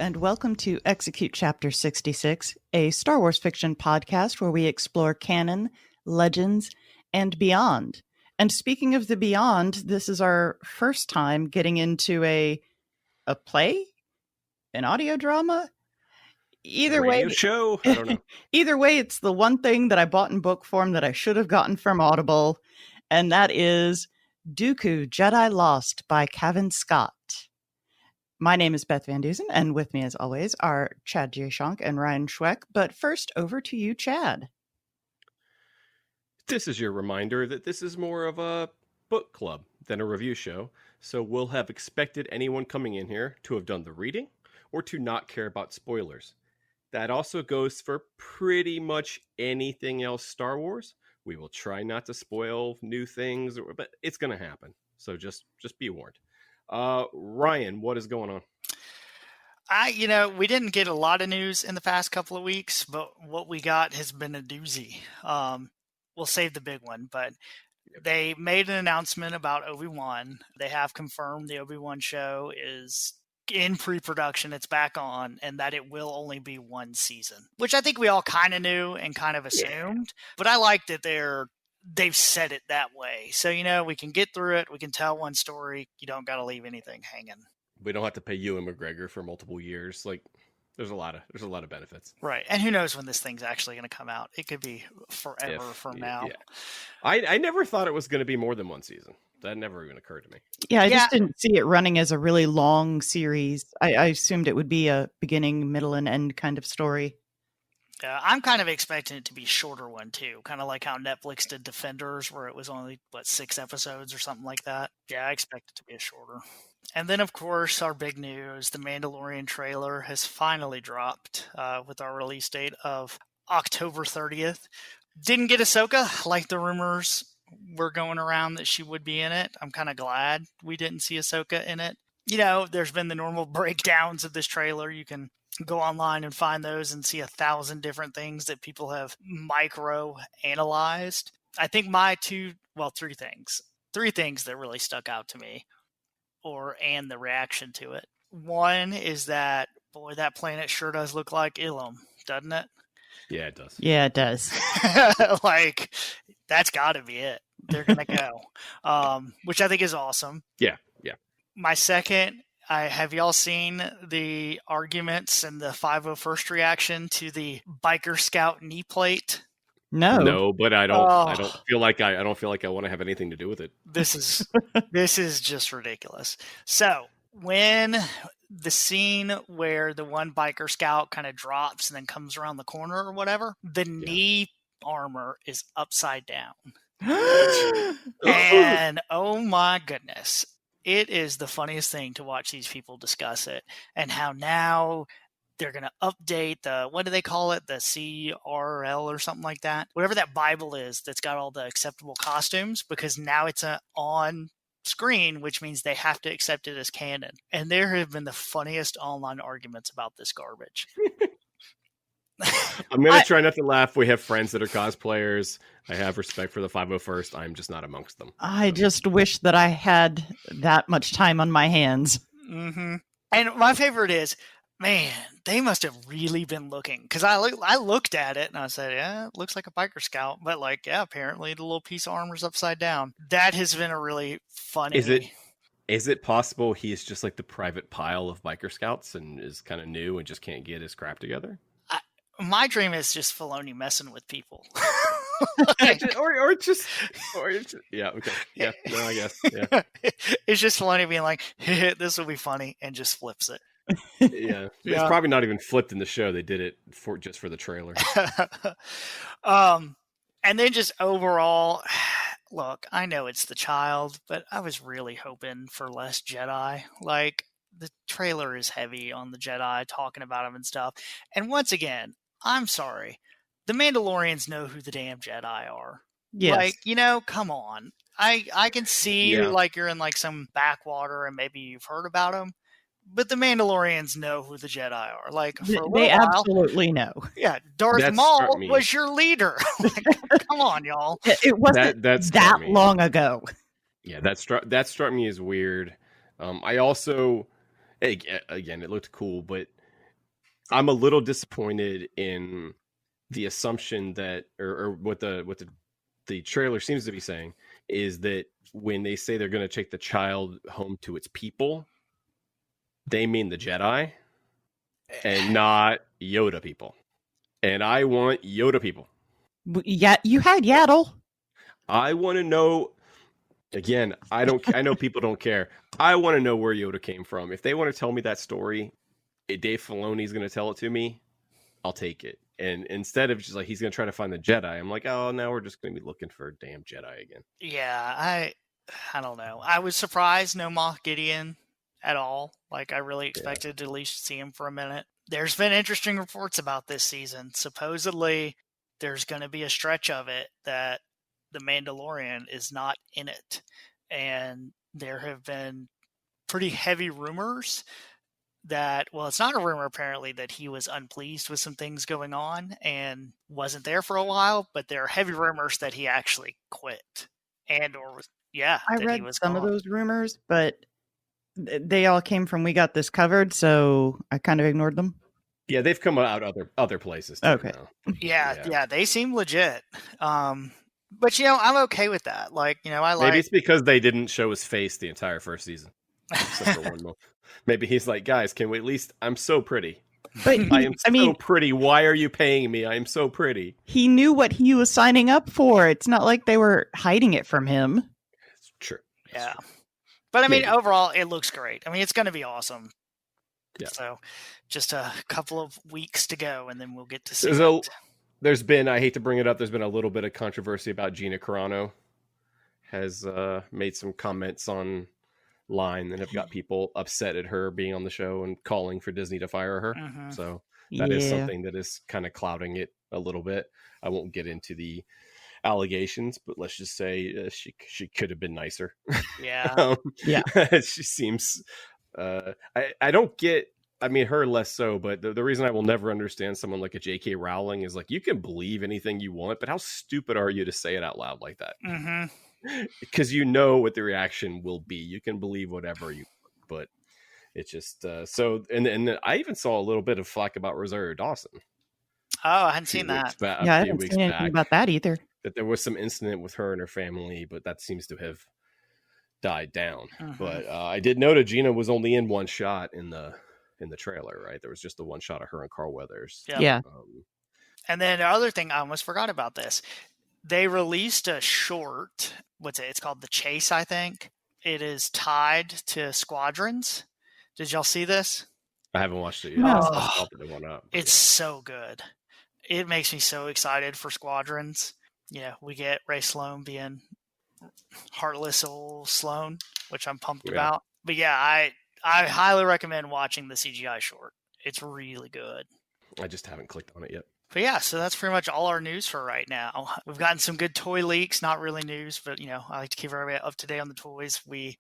and welcome to Execute Chapter 66, a Star Wars fiction podcast where we explore canon, legends, and beyond. And speaking of the beyond, this is our first time getting into a play, an audio drama. Either radio way, show. I don't know. Either way, it's the one thing that I bought in book form that I should have gotten from Audible, and that is Dooku, Jedi Lost by Cavan Scott. My name is Beth Van Dusen, and with me, as always, are Chad J. Shonk and Ryan Schweck. But first, over to you, Chad. This is your reminder that this is more of a book club than a review show, so we'll have expected anyone coming in here to have done the reading or to not care about spoilers. That also goes for pretty much anything else Star Wars. We will try not to spoil new things, but it's going to happen. So just be warned. Ryan, what is going on? We didn't get a lot of news in the past couple of weeks, but what we got has been a doozy. We'll save the big one, but they made an announcement about Obi-Wan. They have confirmed the Obi-Wan show is in pre-production, it's back on, and that it will only be one season, which I think we all kind of knew and kind of assumed, but I like that they've said it that way. So, we can get through it. We can tell one story. You don't got to leave anything hanging. We don't have to pay Ewan McGregor for multiple years. Like, there's a lot of benefits. Right. And who knows when this thing's actually going to come out? It could be forever from now. Yeah. I never thought it was going to be more than one season. That never even occurred to me. Yeah, I just didn't see it running as a really long series. I assumed it would be a beginning, middle, and end kind of story. Yeah, I'm kind of expecting it to be a shorter one, too. Kind of like how Netflix did Defenders, where it was only, 6 episodes or something like that. Yeah, I expect it to be a shorter. And then, of course, our big news, the Mandalorian trailer has finally dropped with our release date of October 30th. Didn't get Ahsoka, like the rumors were going around that she would be in it. I'm kind of glad we didn't see Ahsoka in it. There's been the normal breakdowns of this trailer. You can go online and find those and see 1,000 different things that people have micro analyzed. I think my three things that really stuck out to me and the reaction to it. One is that, boy, that planet sure does look like Ilum, doesn't it? Yeah, it does. Yeah, it does. That's got to be it. They're going to go, which I think is awesome. Yeah. My second, have y'all seen the arguments and the 501st reaction to the Biker Scout knee plate? No, but I don't feel like I want to have anything to do with it. This is just ridiculous. So when the scene where the one Biker Scout kind of drops and then comes around the corner or whatever, the knee armor is upside down. And oh my goodness, it is the funniest thing to watch these people discuss it and how now they're going to update what do they call it? The CRL or something like that. Whatever that Bible is that's got all the acceptable costumes, because now it's on screen, which means they have to accept it as canon. And there have been the funniest online arguments about this garbage. I'm going to try not to laugh. We have friends that are cosplayers. I have respect for the 501st. I'm just not amongst them. I just wish that I had that much time on my hands. Mm-hmm. And my favorite is, man, they must have really been looking. Because I looked at it and I said, yeah, it looks like a Biker Scout. But apparently the little piece of armor's upside down. That has been a really funny... Is it possible he's just like the private pile of Biker Scouts and is kind of new and just can't get his crap together? My dream is just Filoni messing with people. or just yeah, okay. Yeah, no, I guess. Yeah. It's just Filoni being like, this will be funny, and just flips it. Yeah. It's probably not even flipped in the show. They did it just for the trailer. And then just overall, look, I know it's the child, but I was really hoping for less Jedi. The trailer is heavy on the Jedi, talking about them and stuff. And once again, I'm sorry. The Mandalorians know who the damn Jedi are. Yes. Come on. I can see you're in some backwater and maybe you've heard about them, but the Mandalorians know who the Jedi are. They absolutely know. Yeah, Darth Maul was your leader. Come on, y'all. It wasn't that long ago. Yeah, that struck me as weird. I also, again, it looked cool, but I'm a little disappointed in the assumption that, or what the trailer seems to be saying, is that when they say they're going to take the child home to its people, they mean the Jedi and not Yoda people. And I want Yoda people. Yeah, you had Yaddle. I want to know. Again, I know people don't care. I want to know where Yoda came from. If they want to tell me that story, Dave Filoni's going to tell it to me, I'll take it. And instead of just like he's going to try to find the Jedi, I'm like, oh, now we're just going to be looking for a damn Jedi again. Yeah, I don't know. I was surprised no Moff Gideon at all. Like, I really expected to at least see him for a minute. There's been interesting reports about this season. Supposedly, there's going to be a stretch of it that the Mandalorian is not in it. And there have been pretty heavy rumors that, well, it's not a rumor apparently that he was unpleased with some things going on and wasn't there for a while, but there are heavy rumors that he actually quit and or was, I read some of those rumors, but they all came from We Got This Covered, so I kind of ignored them. Yeah, they've come out other places too. Okay. Now. Yeah, they seem legit. But I'm okay with that. Like, Maybe it's because they didn't show his face the entire first season, except for one month. Maybe he's like, guys, can we at least? I'm so pretty. But I am so pretty. Why are you paying me? I am so pretty. He knew what he was signing up for. It's not like they were hiding it from him. It's true. Yeah. But I mean, overall, it looks great. I mean, it's going to be awesome. Yeah. So just a couple of weeks to go, and then we'll get to see it. There's been, I hate to bring it up, there's been a little bit of controversy about Gina Carano. Has made some comments online that have got people upset at her being on the show and calling for Disney to fire her. Mm-hmm. So that is something that is kind of clouding it a little bit. I won't get into the allegations, but let's just say she could have been nicer. Yeah. She seems I don't get, I mean, her less so, but the reason I will never understand someone like a J.K. Rowling is like, you can believe anything you want, but how stupid are you to say it out loud like that? Mm-hmm. Because you know what the reaction will be. You can believe whatever you want, but it's just so. And I even saw a little bit of flack about Rosario Dawson. Oh, I hadn't seen that. I haven't seen anything about that either. That there was some incident with her and her family, but that seems to have died down. Mm-hmm. But I did note that Gina was only in one shot in the trailer, right? There was just the one shot of her and Carl Weathers. Yeah. And then the other thing, I almost forgot about this. They released a short. It's called The Chase, I think. It is tied to Squadrons. Did y'all see this? I haven't watched it yet. No. It's so good. It makes me so excited for Squadrons. We get Ray Sloan being heartless old Sloan, which I'm pumped about. But yeah, I highly recommend watching the CGI short. It's really good. I just haven't clicked on it yet. But yeah, so that's pretty much all our news for right now. We've gotten some good toy leaks, not really news, but I like to keep everybody up to date on the toys. We've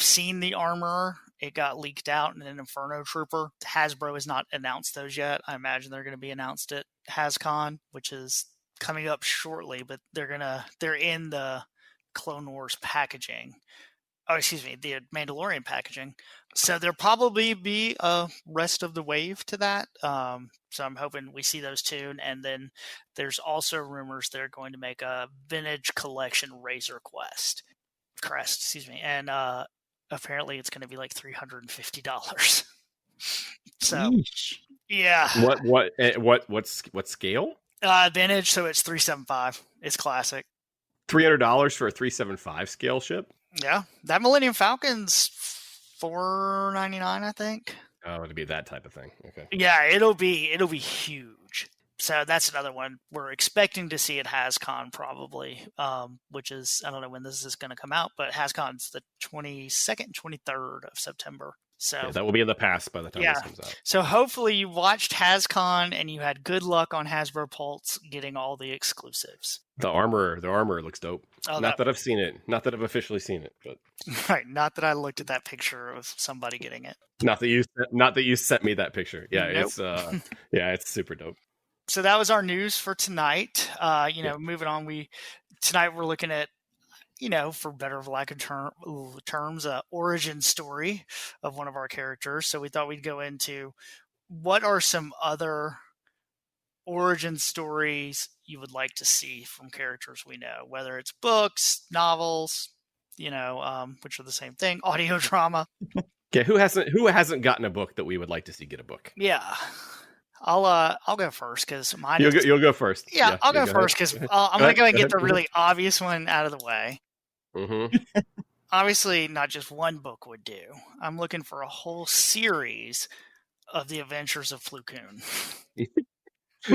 seen the armor. It got leaked out in an Inferno Trooper. Hasbro has not announced those yet. I imagine they're going to be announced at HasCon, which is coming up shortly, but they're in the Clone Wars packaging. Oh, excuse me, the Mandalorian packaging. So there'll probably be a rest of the wave to that. So I'm hoping we see those too. And then there's also rumors they're going to make a vintage collection Razor Crest, excuse me. And apparently it's going to be like $350. So yeah. What scale? Vintage, so it's 375. It's classic. $300 for a 375 scale ship? Yeah, that Millennium Falcon's $499, I think. Oh, it'd be that type of thing. Okay. Yeah, it'll be huge. So that's another one we're expecting to see at HasCon probably, which is, I don't know when this is going to come out, but HasCon's the 22nd, 23rd of September. So that will be in the past by the time this comes out. So hopefully you watched HasCon and you had good luck on Hasbro Pulse getting all the exclusives. The armor looks dope. Oh, not that I've seen it. Not that I've officially seen it, but right. Not that I looked at that picture of somebody getting it. Not that you sent me that picture. Yeah, nope. It's super dope. So that was our news for tonight. Moving on, tonight we're looking at, for better of lack of terms, origin story of one of our characters. So we thought we'd go into what are some other origin stories you would like to see from characters we know, whether it's books, novels, which are the same thing, audio drama. Okay, who hasn't gotten a book that we would like to see get a book? Yeah. I'll go first because mine. You'll go first. Yeah, I'll go first because I'm going to go and get the really obvious one out of the way. Mm-hmm. Obviously, not just one book would do. I'm looking for a whole series of the Adventures of Plo Koon.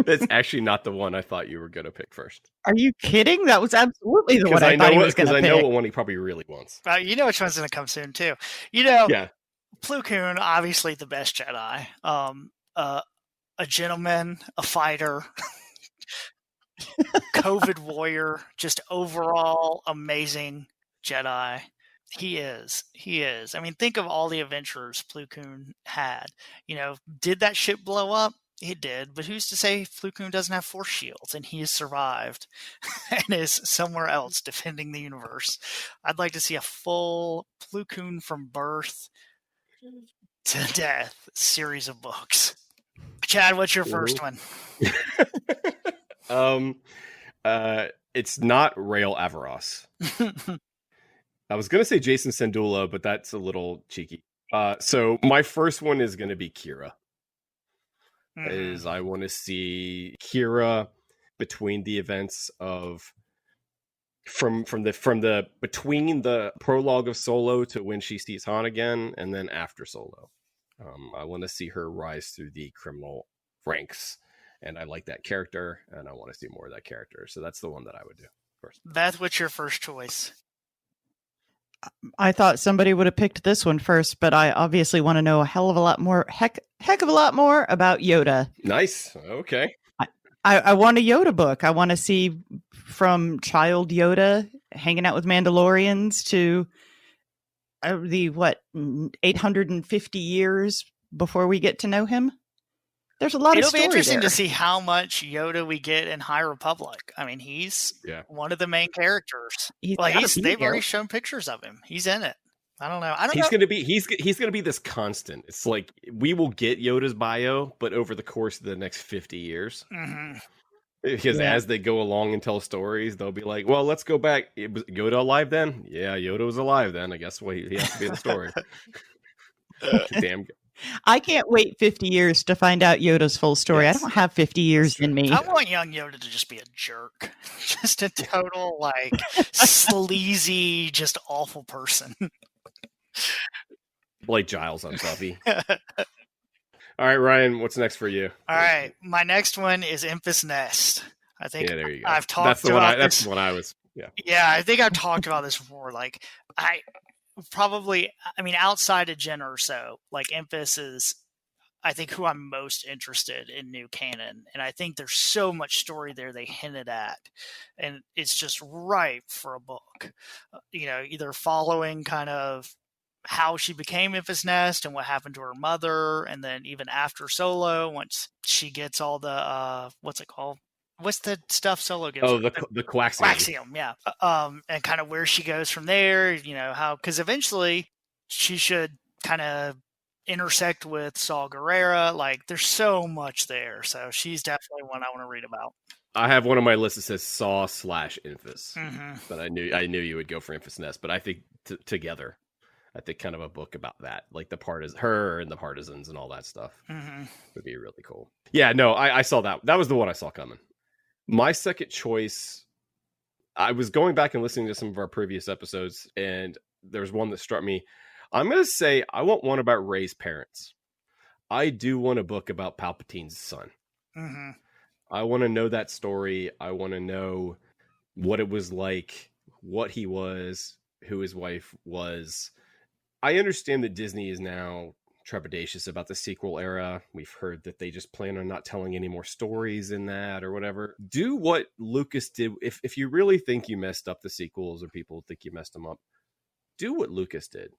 That's actually not the one I thought you were going to pick first. Are you kidding? That was absolutely the one I thought he was going to pick. Because I know what one he probably really wants. You know which one's going to come soon, too. Yeah. Plo Koon, obviously the best Jedi. A gentleman, a fighter, COVID warrior, just overall amazing Jedi. He is. I mean, think of all the adventures Plo Koon had. Did that ship blow up? It did, but who's to say Plo Koon doesn't have force shields and he has survived and is somewhere else defending the universe? I'd like to see a full Plo Koon from birth to death series of books. Chad, what's your first one? It's not Rael Averross. I was going to say Jason Sandula, but that's a little cheeky. So my first one is going to be Kira. I want to see Kira between the events of from between the prologue of Solo to when she sees Han again, and then after Solo. I want to see her rise through the criminal ranks, and I like that character, and I want to see more of that character. So that's the one that I would do first. Beth, what's your first choice? I thought somebody would have picked this one first, but I obviously want to know a heck of a lot more about Yoda. Nice. Okay. I want a Yoda book. I want to see from child Yoda hanging out with Mandalorians to the 850 years before we get to know him. There's a lot of story. It'll be interesting there to see how much Yoda we get in High Republic. I mean, he's one of the main characters. They've already shown pictures of him. He's in it. I don't know. He's gonna be this constant. It's like we will get Yoda's bio, but over the course of the next 50 years. Mm-hmm. Because as they go along and tell stories, they'll be like, well, let's go back. Was Yoda alive then? Yeah, Yoda was alive then. I guess he has to be in the story. Damn. I can't wait 50 years to find out Yoda's full story. Yes. I don't have 50 years in me. I want young Yoda to just be a jerk. Just a total, sleazy, just awful person. Like Giles on Buffy. All right, Ryan, what's next for you? All right, my next one is Enfys Nest. I think there you go. I've talked about this. That's the one I was. Yeah, I think I've talked about this before. Outside of Jen or so, Enfys is, I think, who I'm most interested in new canon. And I think there's so much story there they hinted at. And it's just ripe for a book. Either following kind of how she became Enfys Nest and what happened to her mother. And then even after Solo, once she gets all the, what's it called? What's the stuff Solo gives? Oh, the coaxium. Coaxium, yeah. And kind of where she goes from there, because eventually she should kind of intersect with Saw Gerrera. There's so much there. So she's definitely one I want to read about. I have one on my list that says Saw /Enfys. Mm-hmm. But I knew you would go for Enfys Nest. But I think together, I think kind of a book about that. Her and the partisans and all that stuff would be really cool. Yeah, no, I saw that. That was the one I saw coming. My second choice, I was going back and listening to some of our previous episodes, and there's one that struck me. I'm going to say I want one about Rey's parents. I do want a book about Palpatine's son. Mm-hmm. I want to know that story. I want to know what it was like, what he was, who his wife was. I understand that Disney is now trepidatious about the sequel era. We've heard that they just plan on not telling any more stories in that or whatever. Do what Lucas did. If you really think you messed up the sequels or people think you messed them up, do what Lucas did.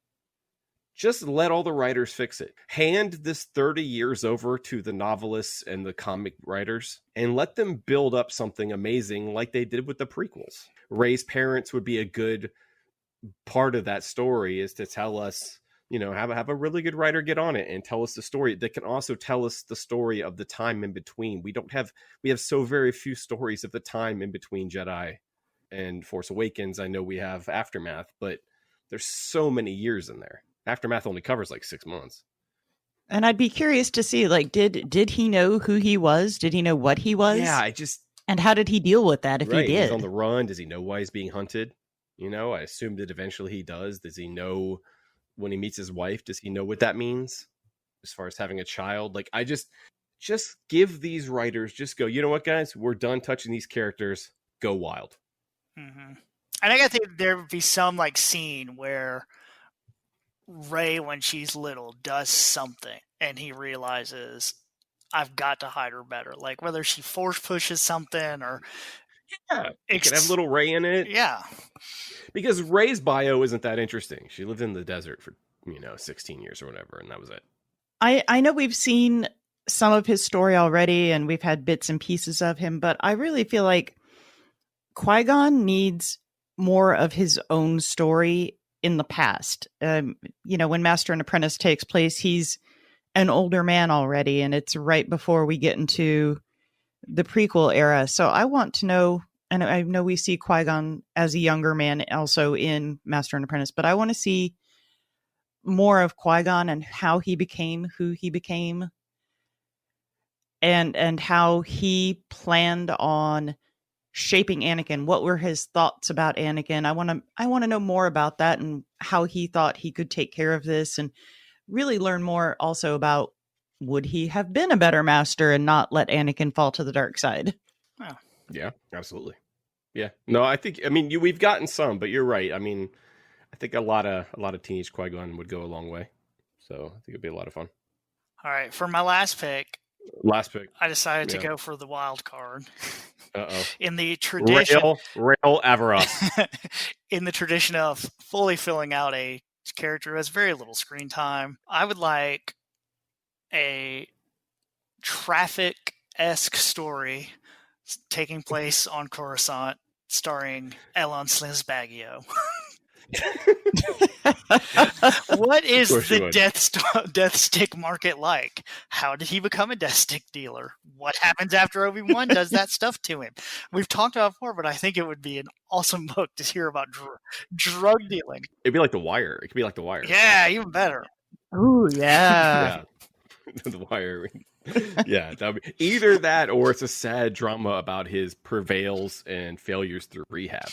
Just let all the writers fix it. Hand this 30 years over to the novelists and the comic writers and let them build up something amazing like they did with the prequels. Rey's parents would be a good part of that story, is to tell us Have a really good writer get on it and tell us the story that can also tell us the story of the time in between. We have so very few stories of the time in between Jedi and Force Awakens. I know we have Aftermath, but there's so many years in there. Aftermath only covers like 6 months. And I'd be curious to see, like, did he know who he was? Did he know what he was? Yeah, and how did he deal with that if he did? He's on the run. Does he know why he's being hunted? I assume that eventually he does. Does he know when he meets his wife? Does he know what that means as far as having a child? Like, I just give these writers, just go, you know what, guys? We're done touching these characters. Go wild. Mm-hmm. And I think there would be some like scene where Rey, when she's little, does something and he realizes I've got to hide her better. Like whether she force pushes something or it could have little Rey in it. Yeah. Because Rey's bio isn't that interesting. She lived in the desert for 16 years or whatever, and that was it. I know we've seen some of his story already and we've had bits and pieces of him, but I really feel like Qui-Gon needs more of his own story in the past. When Master and Apprentice takes place, he's an older man already, and it's right before we get into the prequel era. So I want to know, and I know we see Qui-Gon as a younger man also in Master and Apprentice, but I want to see more of Qui-Gon and how he became who he became, and how he planned on shaping Anakin. What were his thoughts about Anakin? I want to know more about that and how he thought he could take care of this, and really learn more also about, would he have been a better master and not let Anakin fall to the dark side? Oh. Yeah, absolutely. Yeah. No, we've gotten some, but you're right. I think a lot of teenage Qui-Gon would go a long way. So I think it'd be a lot of fun. All right. For my last pick, I decided to go for the wild card. Uh-oh. In the tradition, Rail Averross. In the tradition of fully filling out a character who has very little screen time, I would like a Traffic-esque story taking place on Coruscant, starring Elon Slisbaggio. What is the death stick market like? How did he become a death stick dealer? What happens after Obi-Wan does that stuff to him? We've talked about it before, but I think it would be an awesome book to hear about drug dealing. It'd be like The Wire. It could be like The Wire. Yeah, even better. Ooh, yeah. The Wire. Yeah, that'd be either that or it's a sad drama about his prevails and failures through rehab.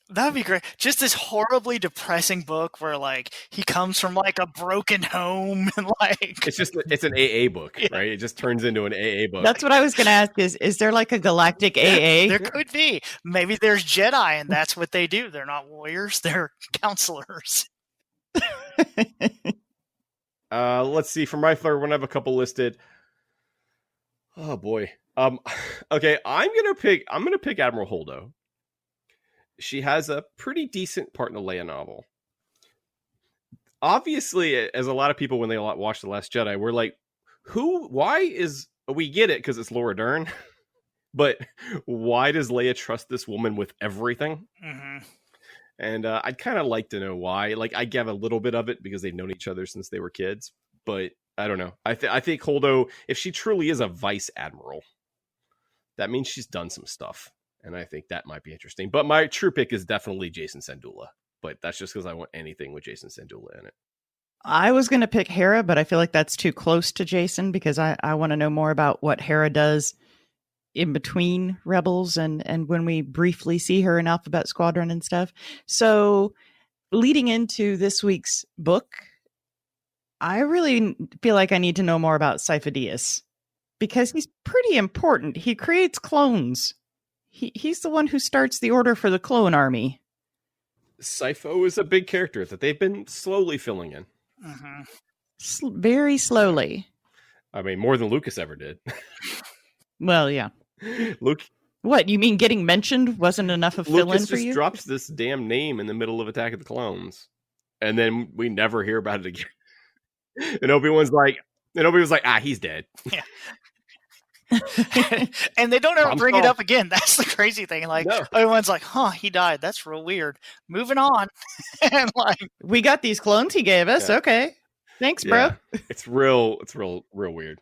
That'd be great. Just this horribly depressing book where like he comes from like a broken home and like it's an AA book, right? It just turns into an AA book. That's what I was going to ask. Is there like a galactic AA? There could be. Maybe there's Jedi and that's what they do. They're not warriors. They're counselors. Let's see. For my third one, I have a couple listed. Oh boy. Okay. I'm gonna pick Admiral Holdo. She has a pretty decent part in the Leia novel. Obviously, as a lot of people when they watch The Last Jedi, we're like, we get it because it's Laura Dern, but why does Leia trust this woman with everything? Mm-hmm. And I'd kind of like to know why. Like, I get a little bit of it because they've known each other since they were kids, but I don't know. I think Holdo, if she truly is a vice admiral, that means she's done some stuff. And I think that might be interesting. But my true pick is definitely Jason Syndulla. But that's just because I want anything with Jason Syndulla in it. I was going to pick Hera, but I feel like that's too close to Jason because I want to know more about what Hera does in between Rebels and when we briefly see her in Alphabet Squadron and stuff. So leading into this week's book, I really feel like I need to know more about Sifo-Dyas because he's pretty important. He creates clones. He's the one who starts the order for the clone army. Sifo is a big character that they've been slowly filling in. Mm-hmm. Very slowly. I mean, more than Lucas ever did. Well, yeah. Luke. What, you mean getting mentioned wasn't enough of fill-in for you? Lucas just drops this damn name in the middle of Attack of the Clones. And then we never hear about it again. And Obi-Wan's like, he's dead. Yeah. And they don't ever bring it up again. That's the crazy thing. Like, no. Everyone's like, he died. That's real weird. Moving on. And like, we got these clones he gave us. Yeah. Okay. Thanks, bro. It's real weird.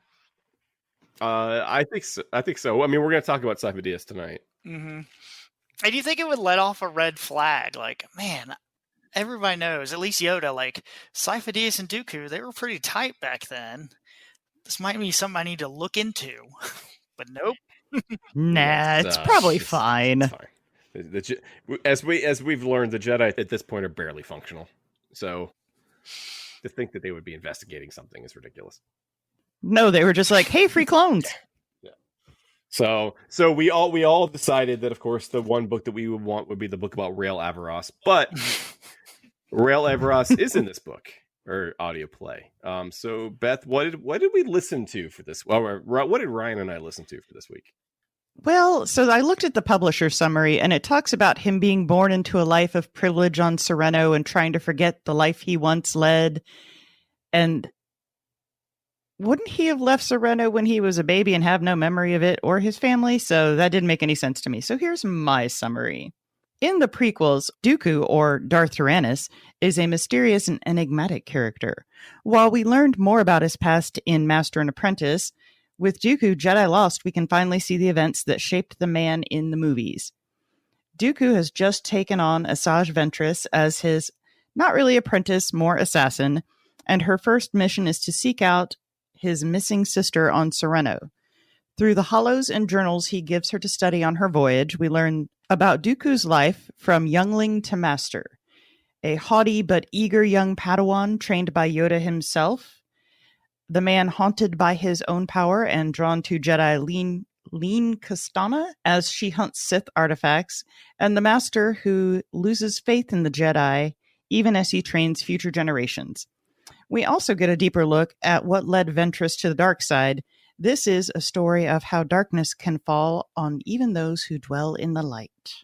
I think so. I mean, we're going to talk about Cypher tonight. Mm-hmm. And do you think it would let off a red flag? Like, man, everybody knows, at least Yoda, like, Cypher and Dooku, they were pretty tight back then. This might be something I need to look into. But nope. Nah, it's probably fine. It's fine. As we've learned, the Jedi at this point are barely functional. So to think that they would be investigating something is ridiculous. No, they were just like, "Hey, free clones." Yeah. So we all decided that, of course, the one book that we would want would be the book about Rael Averross, but Rael Averross is in this book or audio play. So Beth, what did we listen to for this? Well, what did Ryan and I listen to for this week? Well, so I looked at the publisher summary, and it talks about him being born into a life of privilege on Sereno and trying to forget the life he once led. And wouldn't he have left Sereno when he was a baby and have no memory of it or his family? So that didn't make any sense to me. So here's my summary. In the prequels, Dooku, or Darth Tyrannus, is a mysterious and enigmatic character. While we learned more about his past in Master and Apprentice, with Dooku, Jedi Lost, we can finally see the events that shaped the man in the movies. Dooku has just taken on Asajj Ventress as his, not really apprentice, more assassin, and her first mission is to seek out his missing sister on Sereno. Through the hollows and journals he gives her to study on her voyage, we learn about Dooku's life from youngling to master. A haughty but eager young Padawan trained by Yoda himself, the man haunted by his own power and drawn to Jedi Lean Kastana as she hunts Sith artifacts, and the master who loses faith in the Jedi even as he trains future generations. We also get a deeper look at what led Ventress to the dark side. This is a story of how darkness can fall on even those who dwell in the light.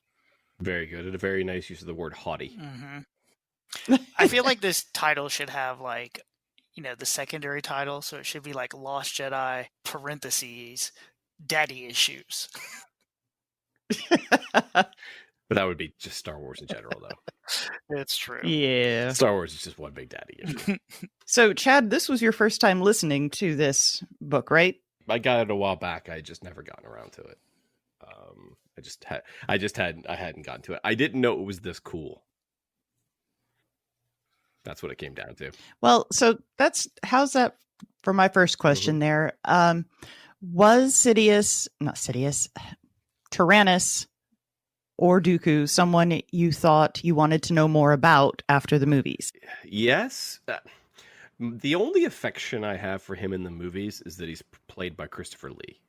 Very good. And a very nice use of the word haughty. Mm-hmm. I feel like this title should have, like, the secondary title. So it should be like Lost Jedi, parentheses, daddy issues. But that would be just Star Wars in general, though. It's true. Yeah. Star Wars is just one big daddy issue. So, Chad, this was your first time listening to this book, right? I got it a while back. I just never gotten around to it. I hadn't gotten to it. I didn't know it was this cool. That's what it came down to. Well, so how's that for my first question there? Was Tyrannus or Dooku someone you thought you wanted to know more about after the movies? Yes. The only affection I have for him in the movies is that he's played by Christopher Lee.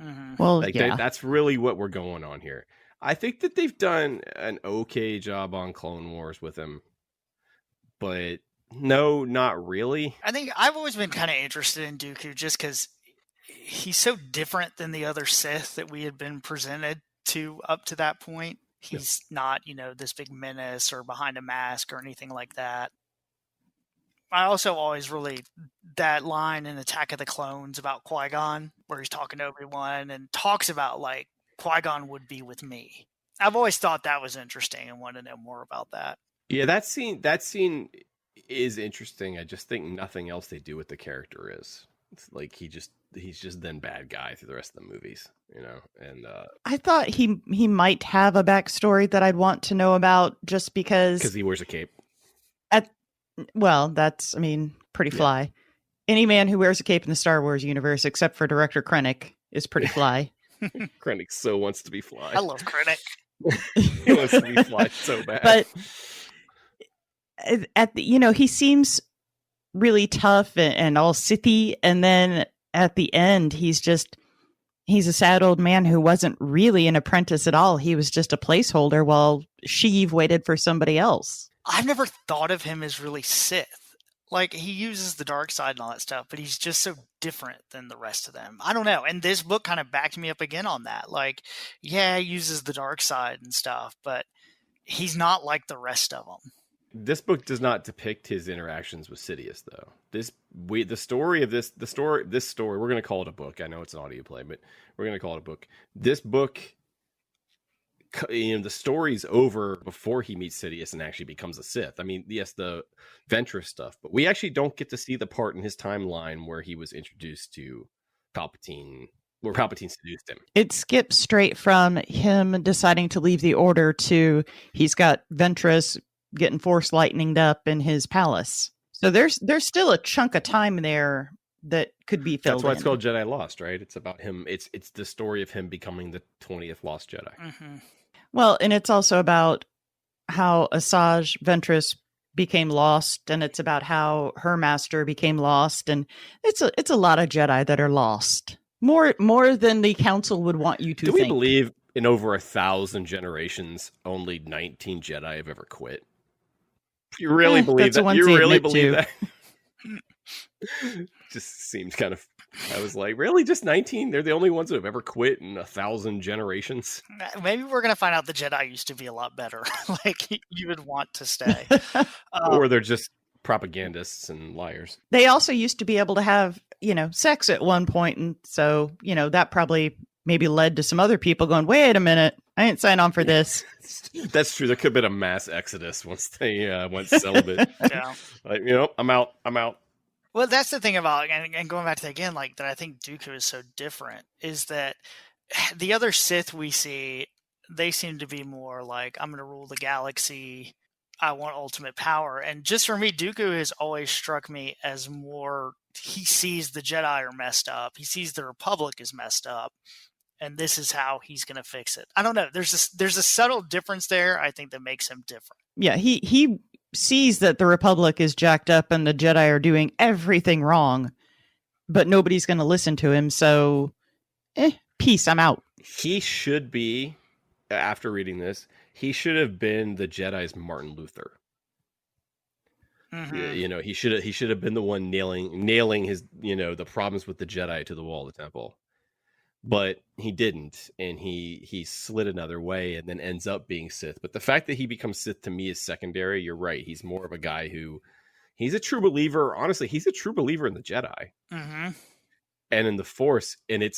Mm-hmm. Well, that's really what we're going on here. I think that they've done an okay job on Clone Wars with him. But no, not really. I think I've always been kind of interested in Dooku just because he's so different than the other Sith that we had been presented to up to that point. He's not, this big menace or behind a mask or anything like that. I also always that line in Attack of the Clones about Qui-Gon, where he's talking to Obi-Wan and talks about, like, Qui-Gon would be with me. I've always thought that was interesting and wanted to know more about that. Yeah, that scene is interesting. I just think nothing else they do with the character is. It's like he's just then bad guy through the rest of the movies, And I thought he might have a backstory that I'd want to know about, just because he wears a cape. That's pretty fly. Any man who wears a cape in the Star Wars universe, except for Director Krennic, is pretty fly. Krennic so wants to be fly. I love Krennic. He wants to be fly so bad. But he seems really tough and all Sithy, and then at the end he's a sad old man who wasn't really an apprentice at all. He was just a placeholder while Sheev waited for somebody else. I've never thought of him as really Sith. Like, he uses the dark side and all that stuff, but he's just so different than the rest of them. I don't know. And this book kind of backed me up again on that. Like, yeah, he uses the dark side and stuff, but he's not like the rest of them. This book does not depict his interactions with Sidious, though. We're going to call it a book. I know it's an audio play, but we're going to call it a book. This book the story's over before he meets Sidious and actually becomes a Sith. I mean, yes, the Ventress stuff, but we actually don't get to see the part in his timeline where he was introduced to Palpatine, where Palpatine seduced him. It skips straight from him deciding to leave the Order to he's got Ventress getting Force lightninged up in his palace. So there's still a chunk of time there that could be filled in. That's why it's called Jedi Lost, right? It's about him. It's the story of him becoming the 20th Lost Jedi. Mm-hmm. Well, and it's also about how Asajj Ventress became lost, and it's about how her master became lost, and it's a lot of Jedi that are lost. More than the Council would want you to think. Do we believe in over 1,000 generations, only 19 Jedi have ever quit? You really believe that? You really believe that? Just seems kind of. I was like, really, just 19? They're the only ones that have ever quit in 1,000 generations. Maybe we're gonna find out the Jedi used to be a lot better. Like you would want to stay, or they're just propagandists and liars. They also used to be able to have, sex at one point, and so that probably maybe led to some other people going, wait a minute, I didn't sign on for this. That's true. There could have been a mass exodus once they went celibate. Yeah. Like, I'm out. Well, that's the thing about, and going back to that again, like that I think Dooku is so different, is that the other Sith we see, they seem to be more like, I'm going to rule the galaxy, I want ultimate power. And just for me, Dooku has always struck me as more, he sees the Jedi are messed up, he sees the Republic is messed up, and this is how he's going to fix it. I don't know. There's a subtle difference there, I think, that makes him different. Yeah, he sees that the Republic is jacked up and the Jedi are doing everything wrong, but nobody's going to listen to him. So, peace, I'm out. He should be, after reading this, he should have been the Jedi's Martin Luther. Mm-hmm. He should have been the one nailing his, the problems with the Jedi to the wall of the temple. But he didn't, and he slid another way and then ends up being Sith. But the fact that he becomes Sith to me is secondary. You're right. He's more of a guy he's a true believer. Honestly, he's a true believer in the Jedi and in the Force, and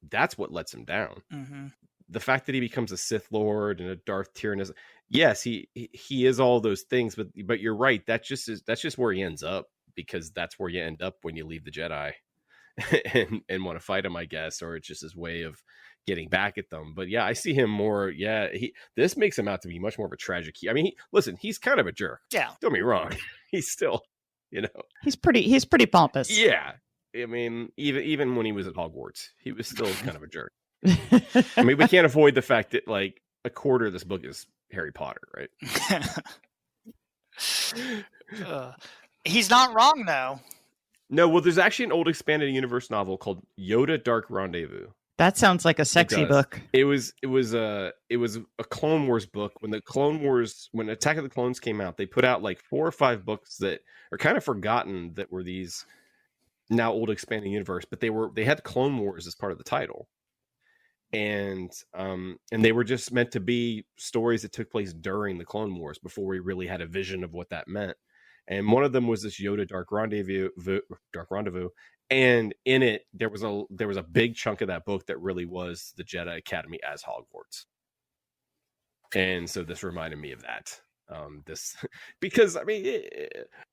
that's what lets him down. Mm-hmm. The fact that he becomes a Sith Lord and a Darth Tyrannus, yes, he is all those things. But you're right. That's just where he ends up, because that's where you end up when you leave the Jedi. and want to fight him, I guess, or it's just his way of getting back at them. But yeah, I see him more. Yeah, this makes him out to be much more of a tragic. I mean, he's kind of a jerk. Yeah, don't get me wrong. He's still, he's pretty pompous. Yeah, I mean, even when he was at Hogwarts, he was still kind of a jerk. I mean, we can't avoid the fact that like a quarter of this book is Harry Potter, right? He's not wrong though. No, well, there's actually an old expanded universe novel called Yoda Dark Rendezvous. That sounds like a sexy book. It was a Clone Wars book. When Attack of the Clones came out, they put out like 4 or 5 books that are kind of forgotten that were these now old expanding universe, but they had Clone Wars as part of the title. And they were just meant to be stories that took place during the Clone Wars before we really had a vision of what that meant. And one of them was this Yoda Dark Rendezvous, and in it there was a big chunk of that book that really was the Jedi Academy as Hogwarts. And so this reminded me of that. Because I mean,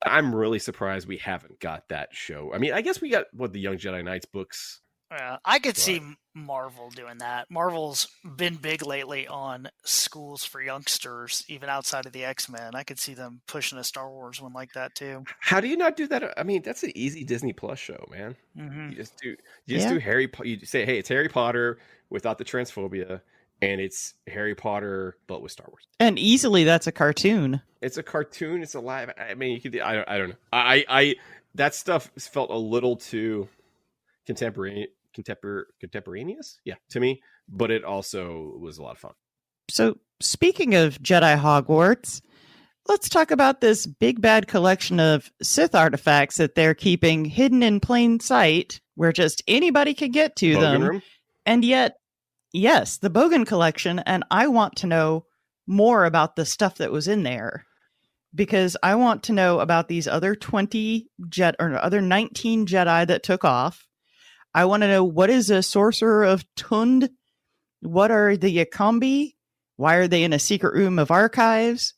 I'm really surprised we haven't got that show. I mean, I guess we got the Young Jedi Knights books. I could see Marvel doing that. Marvel's been big lately on schools for youngsters, even outside of the X-Men. I could see them pushing a Star Wars one like that too. How do you not do that? I mean, that's an easy Disney Plus show, man. Mm-hmm. You just do Harry. You say, hey, it's Harry Potter without the transphobia, and it's Harry Potter but with Star Wars. And easily, that's a cartoon. It's a cartoon. It's a live. I mean, you could. I don't know. I that stuff felt a little too contemporaneous, yeah, to me, but it also was a lot of fun. So speaking of Jedi Hogwarts, let's talk about this big bad collection of Sith artifacts that they're keeping hidden in plain sight, where just anybody can get to Bogan them. Room? And yet, yes, the Bogan collection, and I want to know more about the stuff that was in there, because I want to know about these other 19 Jedi that took off. I want to know, what is a sorcerer of Tund? What are the Yakambi? Why are they in a secret room of archives?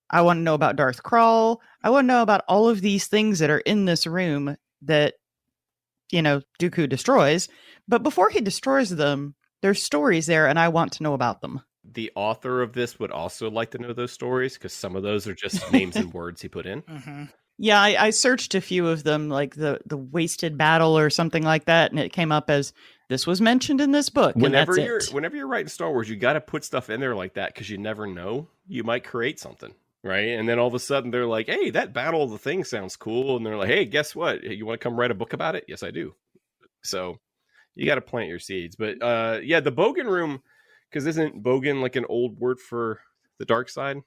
I want to know about Darth Krall. I want to know about all of these things that are in this room that, Dooku destroys. But before he destroys them, there's stories there, and I want to know about them. The author of this would also like to know those stories, because some of those are just names and words he put in. Mm-hmm. Yeah, I searched a few of them, like the wasted battle or something like that, and it came up as this was mentioned in this book. Whenever you're writing Star Wars, you got to put stuff in there like that, because you never know. You might create something, right? And then all of a sudden they're like, "Hey, that Battle of the Thing sounds cool," and they're like, "Hey, guess what? You want to come write a book about it?" Yes, I do. So you got to plant your seeds. But yeah, the Bogan room, because isn't Bogan like an old word for the dark side?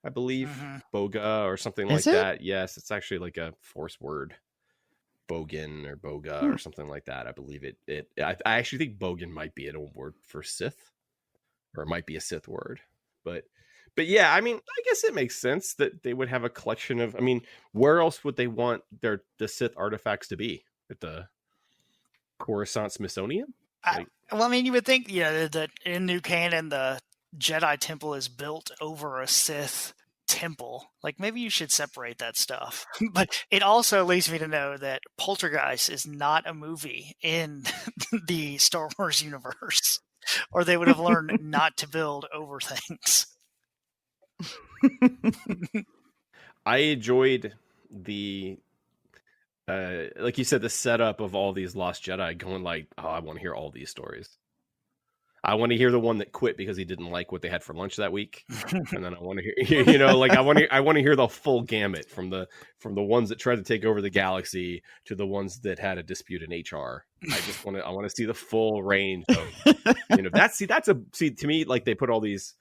I believe Boga or something like that. Yes, it's actually like a Force word, Bogan or Boga or something like that. I believe it. I actually think Bogan might be an old word for Sith, or it might be a Sith word. But yeah, I mean, I guess it makes sense that they would have a collection of. I mean, where else would they want the Sith artifacts to be? At the Coruscant Smithsonian? Well, I mean, you would think, that in New Canon, the Jedi Temple is built over a Sith temple. Like, maybe you should separate that stuff. But it also leads me to know that Poltergeist is not a movie in the Star Wars universe, or they would have learned not to build over things. I enjoyed the like you said, the setup of all these Lost Jedi going like, oh, I want to hear all these stories. I want to hear the one that quit because he didn't like what they had for lunch that week, and then I want to hear, like I want to hear the full gamut from the ones that tried to take over the galaxy to the ones that had a dispute in HR. I want to see the full range of, that's to me, like they put all these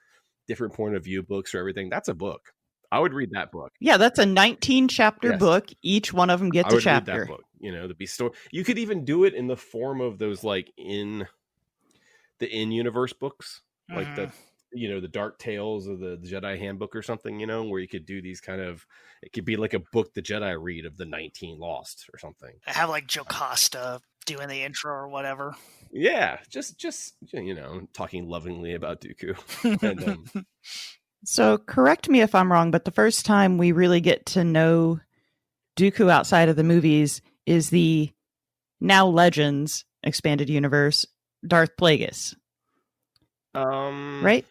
different point of view books or everything. That's a book. I would read that book. Yeah, that's a 19-chapter book. Each one of them gets a chapter. Read that book. The be story. You could even do it in the form of those like in universe books, like the Dark Tales of the Jedi Handbook or something. Where you could do these kind of. It could be like a book the Jedi read of the 19 Lost or something. I have like Jocasta doing the intro or whatever. Yeah, just talking lovingly about Dooku. And, so correct me if I'm wrong, but the first time we really get to know Dooku outside of the movies is the now Legends expanded universe, Darth Plagueis. Right?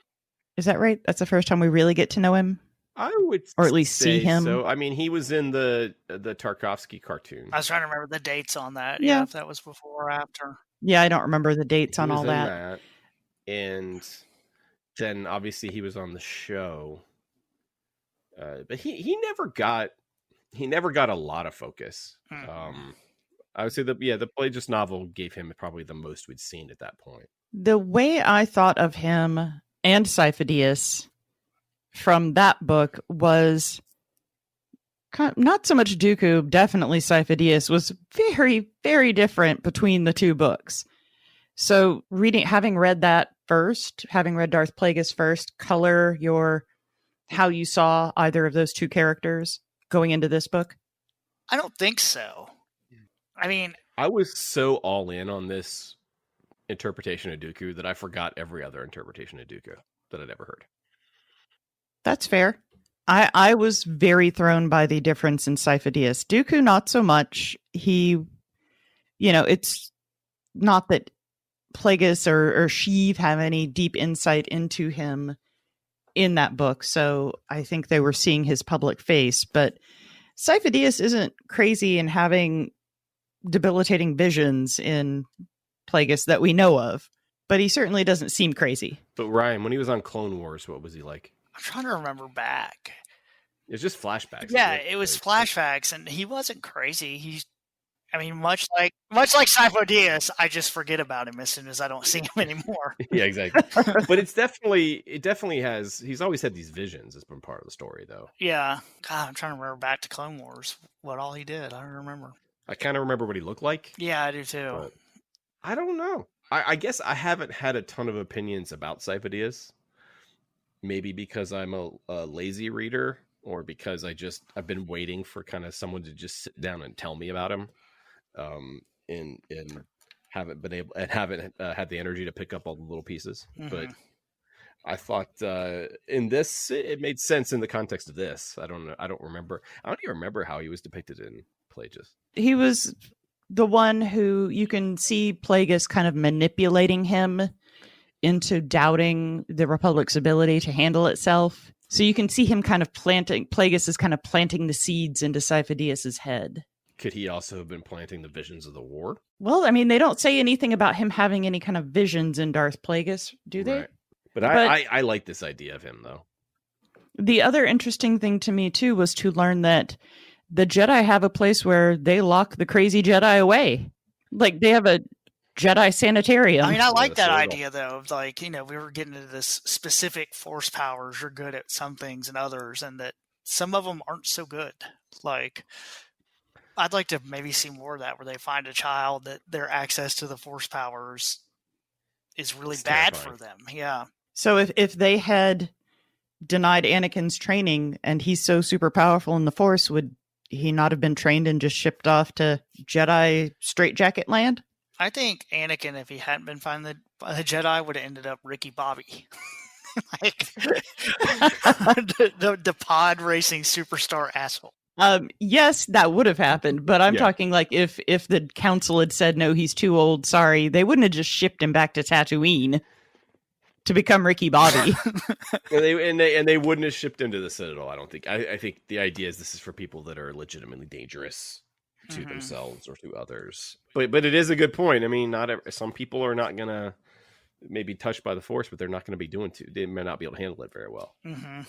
Is that right? That's the first time we really get to know him? I would, or at least see him. So, I mean, he was in the Tarkovsky cartoon. I was trying to remember the dates on that. Yeah, if that was before or after. Yeah, I don't remember the dates on all that. And then obviously he was on the show, but he never got a lot of focus. I would say the Plagueis novel gave him probably the most we'd seen at that point. The way I thought of him and Sifo-Dyas from that book was not so much Dooku, definitely Sifo-Dyas was very, very different between the two books. So having read that first, having read Darth Plagueis first, color how you saw either of those two characters going into this book? I don't think so. I mean, I was so all in on this interpretation of Dooku that I forgot every other interpretation of Dooku that I'd ever heard. That's fair. I was very thrown by the difference in Sifo-Dyas. Dooku, not so much. He, it's not that Plagueis or Sheev have any deep insight into him in that book, so I think they were seeing his public face. But Sifo-Dyas isn't crazy and having debilitating visions in Plagueis that we know of, but he certainly doesn't seem crazy. But Ryan, when he was on Clone Wars, what was he like? I'm trying to remember back. It's just flashbacks. Yeah, it was flashbacks, and he wasn't crazy. Much like Sifo-Dyas, I just forget about him as soon as I don't see him anymore. Yeah, exactly. But it definitely has. He's always had these visions. It's been part of the story, though. Yeah, God, I'm trying to remember back to Clone Wars what all he did. I don't remember. I kind of remember what he looked like. Yeah, I do too. But I don't know. I guess I haven't had a ton of opinions about Sifo-Dyas. Maybe because I'm a lazy reader, or because I've been waiting for kind of someone to just sit down and tell me about him, and haven't been able and haven't had the energy to pick up all the little pieces. Mm-hmm. I thought in this it made sense in the context of this. I don't know. I don't even remember how he was depicted in Plagueis. He was the one who you can see Plagueis kind of manipulating him into doubting the Republic's ability to handle itself. So you can see him kind of Plagueis is kind of planting the seeds into Sifo-Dyas's head. Could he also have been planting the visions of the war? Well, I mean, they don't say anything about him having any kind of visions in Darth Plagueis, do they? Right. But I like this idea of him, though. The other interesting thing to me, too, was to learn that the Jedi have a place where they lock the crazy Jedi away. Like, they have a Jedi sanitarium. I mean, I like that idea, though. Of like, we were getting into this specific force powers. You're good at some things and others, and that some of them aren't so good. Like, I'd like to maybe see more of that, where they find a child that their access to the force powers is really bad for them. Yeah. So if they had denied Anakin's training and he's so super powerful in the Force, would he not have been trained and just shipped off to Jedi straitjacket land? I think Anakin, if he hadn't been found the Jedi, would have ended up Ricky Bobby. Like the pod racing superstar asshole. Yes, that would have happened, but I'm talking like if the council had said, no, he's too old, sorry, they wouldn't have just shipped him back to Tatooine to become Ricky Bobby. and they wouldn't have shipped him to the Citadel, I don't think. I think the idea is this is for people that are legitimately dangerous to themselves or to others. But it is a good point. I mean, some people are not going to maybe touched by the Force, but they're not going to be they may not be able to handle it very well. Mm-hmm.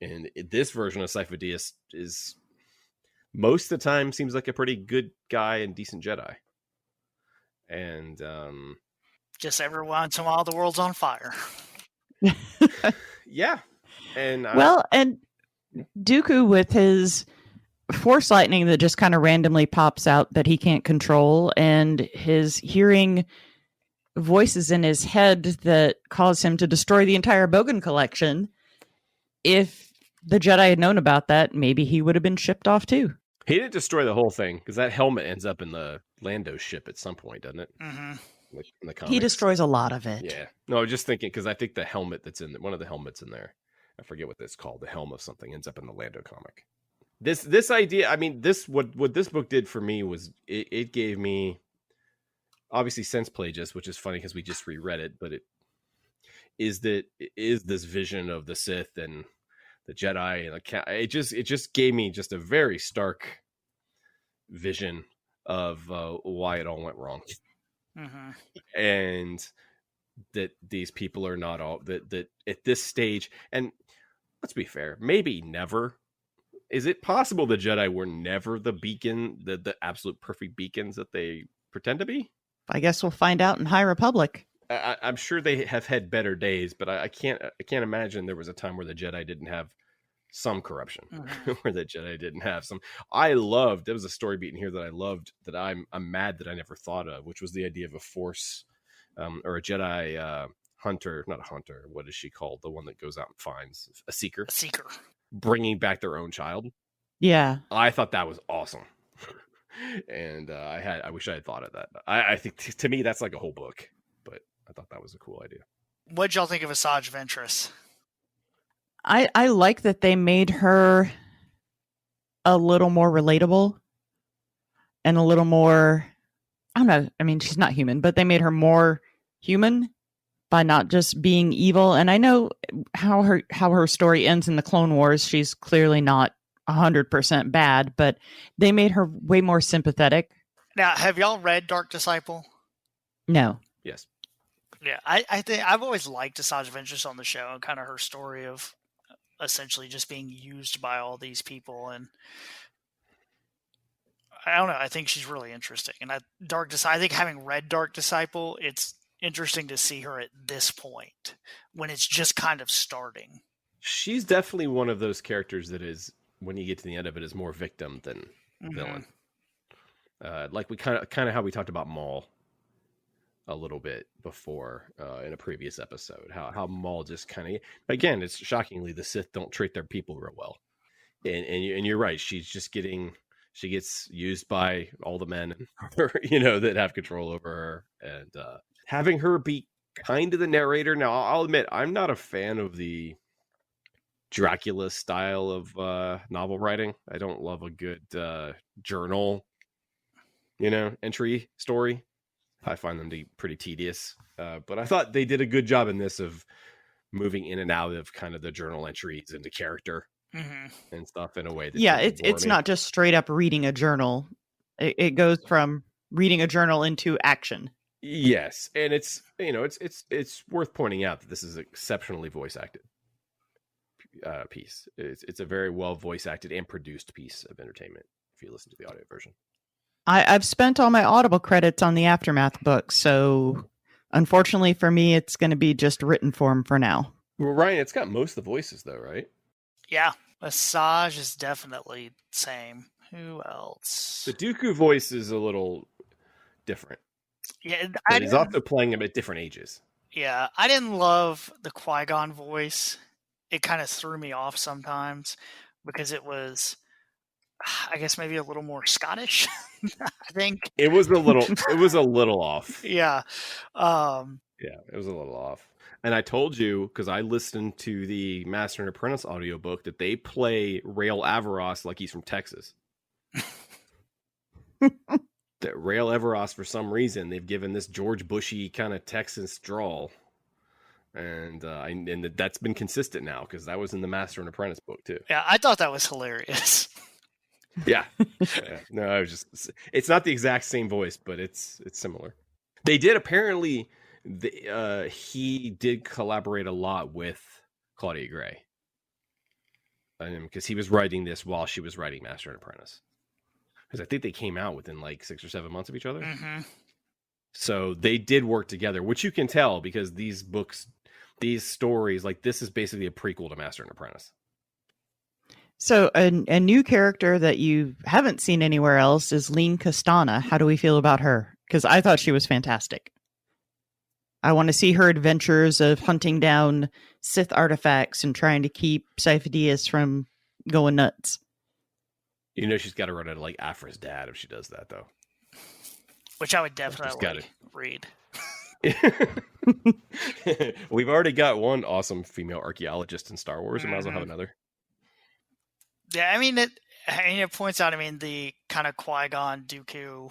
And this version of Sifo-Dyas is most of the time seems like a pretty good guy and decent Jedi. And just every once in a while, the world's on fire. Yeah. And and Dooku with his force lightning that just kind of randomly pops out that he can't control, and his hearing voices in his head that cause him to destroy the entire Bogan collection. If the Jedi had known about that, maybe he would have been shipped off too. He didn't destroy the whole thing, because that helmet ends up in the Lando ship at some point, doesn't it? Mm-hmm. In the comics. He destroys a lot of it. Yeah. No, I was just thinking, because I think the helmet that's in one of the helmets in there, I forget what it's called, the helm of something, ends up in the Lando comic. This idea, I mean, what this book did for me was it gave me, obviously since Plagueis, which is funny because we just reread it, but it is this vision of the Sith and the Jedi, and it just gave me just a very stark vision of why it all went wrong. Mm-hmm. And that these people are not all that at this stage, and let's be fair, maybe never. Is it possible the Jedi were never the beacon, the absolute perfect beacons that they pretend to be? I guess we'll find out in High Republic. I'm sure they have had better days, but I can't imagine there was a time where the Jedi didn't have some corruption, where the Jedi didn't have some. There was a story beat in here that I loved that I'm mad that I never thought of, which was the idea of a Force or a Jedi hunter, not a hunter. What is she called? The one that goes out and finds a seeker. A seeker. Bringing back their own child. Yeah. I thought that was awesome. And I wish I had thought of that. I think to me, that's like a whole book, but I thought that was a cool idea. What'd y'all think of Asajj Ventress? I like that they made her a little more relatable and a little more, I don't know. I mean, she's not human, but they made her more human by not just being evil. And I know how her story ends in the Clone Wars. She's clearly not 100% bad, but they made her way more sympathetic. Now, have y'all read Dark Disciple? No. Yes. Yeah, I think I've always liked Asajj Ventress on the show and kind of her story of essentially just being used by all these people, and I don't know. I think she's really interesting, and I think having read Dark Disciple, it's interesting to see her at this point when it's just kind of starting. She's definitely one of those characters that is, when you get to the end of it, is more victim than villain. Like we kind of how we talked about Maul a little bit before in a previous episode, how Maul just kind of, again, it's shockingly the Sith don't treat their people real well, and you're right, she gets used by all the men that have control over her, and having her be kind of the narrator. Now, I'll admit, I'm not a fan of the Dracula style of novel writing. I don't love a good journal, entry story. I find them to be pretty tedious. But I thought they did a good job in this of moving in and out of kind of the journal entries into character and stuff in a way that it's not just straight up reading a journal. It goes from reading a journal into action. Yes, and it's it's worth pointing out that this is an exceptionally voice acted piece. It's a very well voice acted and produced piece of entertainment if you listen to the audio version. I've spent all my Audible credits on the Aftermath book, so unfortunately for me, it's going to be just written form for now. Well, Ryan, it's got most of the voices though, right? Yeah, Asajj is definitely the same. Who else? The Dooku voice is a little different. Yeah, but he's also playing him at different ages. Yeah, I didn't love the Qui-Gon voice. It kind of threw me off sometimes because it was, I guess, maybe a little more Scottish. I think it was a little off. Yeah, it was a little off. And I told you, because I listened to the Master and Apprentice audiobook, that they play Rael Averross like he's from Texas. That Rael Averross, for some reason, they've given this George Bushy kind of Texas drawl. And that's been consistent now, because that was in the Master and Apprentice book, too. Yeah, I thought that was hilarious. Yeah. No, I was just... It's not the exact same voice, but it's similar. They did apparently... he did collaborate a lot with Claudia Gray. Because he was writing this while she was writing Master and Apprentice. Because I think they came out within like 6 or 7 months of each other. Mm-hmm. So they did work together, which you can tell because these books, these stories, like this is basically a prequel to Master and Apprentice. So a new character that you haven't seen anywhere else is Lene Castana. How do we feel about her? Because I thought she was fantastic. I want to see her adventures of hunting down Sith artifacts and trying to keep Sifo-Dyas from going nuts. She's got to run into like Afra's dad if she does that, though. Which I would definitely read. We've already got one awesome female archaeologist in Star Wars. We might as well have another. Yeah, it points out, the kind of Qui-Gon, Dooku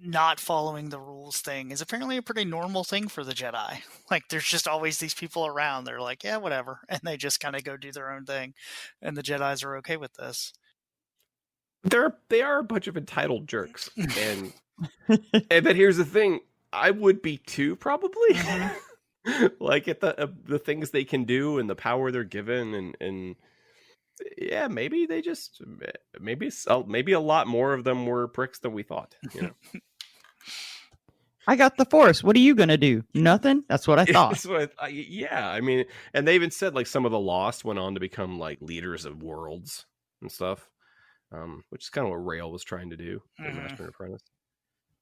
not following the rules thing is apparently a pretty normal thing for the Jedi. Like, there's just always these people around. They're like, yeah, whatever. And they just kind of go do their own thing. And the Jedis are okay with this. They are a bunch of entitled jerks. And but here's the thing. I would be too, probably. Like, at the things they can do and the power they're given. And yeah, maybe they just... Maybe a lot more of them were pricks than we thought, I got the Force. What are you going to do? Nothing? That's what I thought. And they even said, like, some of the Lost went on to become, like, leaders of worlds and stuff, which is kind of what Rael was trying to do in Master and Apprentice.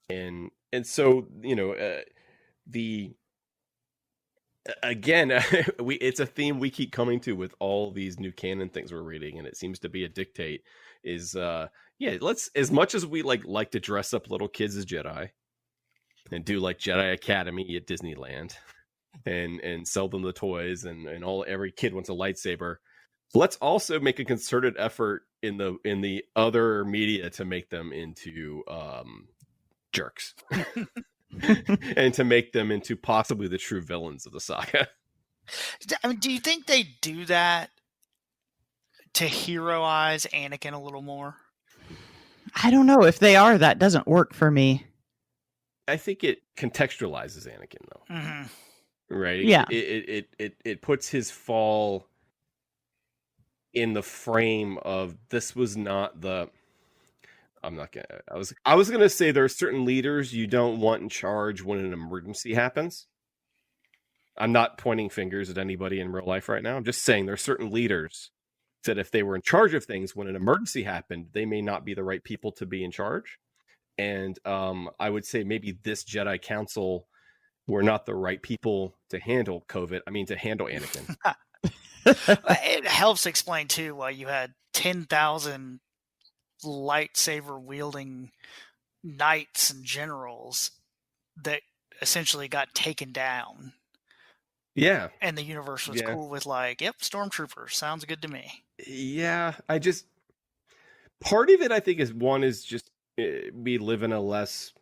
And so, again, it's a theme we keep coming to with all these new canon things we're reading, and it seems to be a dictate is, let's, as much as we like to dress up little kids as Jedi and do like Jedi Academy at Disneyland and sell them the toys and every kid wants a lightsaber. Let's also make a concerted effort in the other media to make them into jerks and to make them into possibly the true villains of the saga. Do you think they do that to heroize Anakin a little more? I don't know. If they are, that doesn't work for me. I think it contextualizes Anakin, though. Mm-hmm. Right? Yeah. It puts his fall in the frame of this was not the... I was gonna say there are certain leaders you don't want in charge when an emergency happens. I'm not pointing fingers at anybody in real life right now. I'm just saying there are certain leaders that if they were in charge of things when an emergency happened, they may not be the right people to be in charge. And I would say maybe this Jedi Council were not the right people to handle COVID. I mean, to handle Anakin. It helps explain too why you had 10,000 lightsaber wielding knights and generals that essentially got taken down Yeah. And the universe was Yeah. cool with like, yep, stormtroopers. Sounds good to me. Yeah. Part of it, I think, is just we live in a less.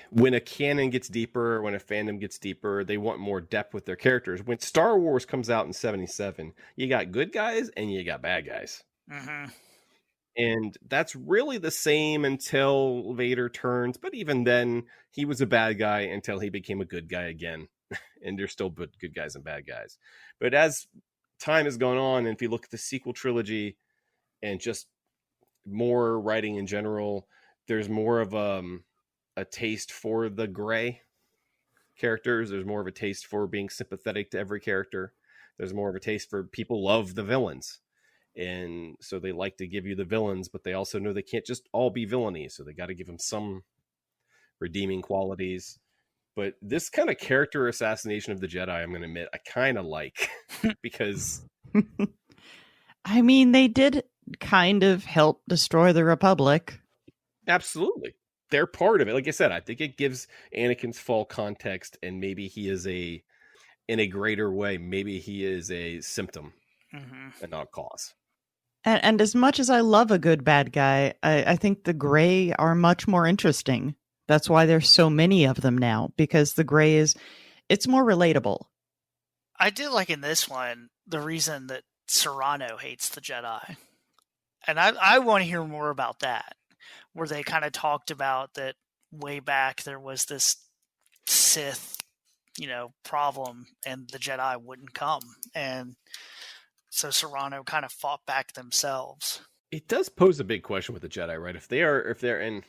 When a canon gets deeper, when a fandom gets deeper, they want more depth with their characters. When Star Wars comes out in 77, you got good guys and you got bad guys. Mm-hmm. And that's really the same until Vader turns. But even then, he was a bad guy until he became a good guy again. And there's still good guys and bad guys. But as time has gone on, and if you look at the sequel trilogy and just more writing in general, there's more of a taste for the gray characters. There's more of a taste for being sympathetic to every character. There's more of a taste for people love the villains. And so they like to give you the villains, but they also know they can't just all be villainy. So they got to give them some redeeming qualities. But this kind of character assassination of the Jedi, I'm going to admit, I kind of like because... I mean, they did kind of help destroy the Republic. Absolutely. They're part of it. Like I said, I think it gives Anakin's fall context, and maybe he is in a greater way, maybe he is a symptom and not a cause. And as much as I love a good bad guy, I think the gray are much more interesting. That's why there's so many of them now, because the gray it's more relatable. I do like in this one, the reason that Serrano hates the Jedi. And I want to hear more about that, where they kind of talked about that way back there was this Sith, problem, and the Jedi wouldn't come. And so Serrano kind of fought back themselves. It does pose a big question with the Jedi, right? If they're in,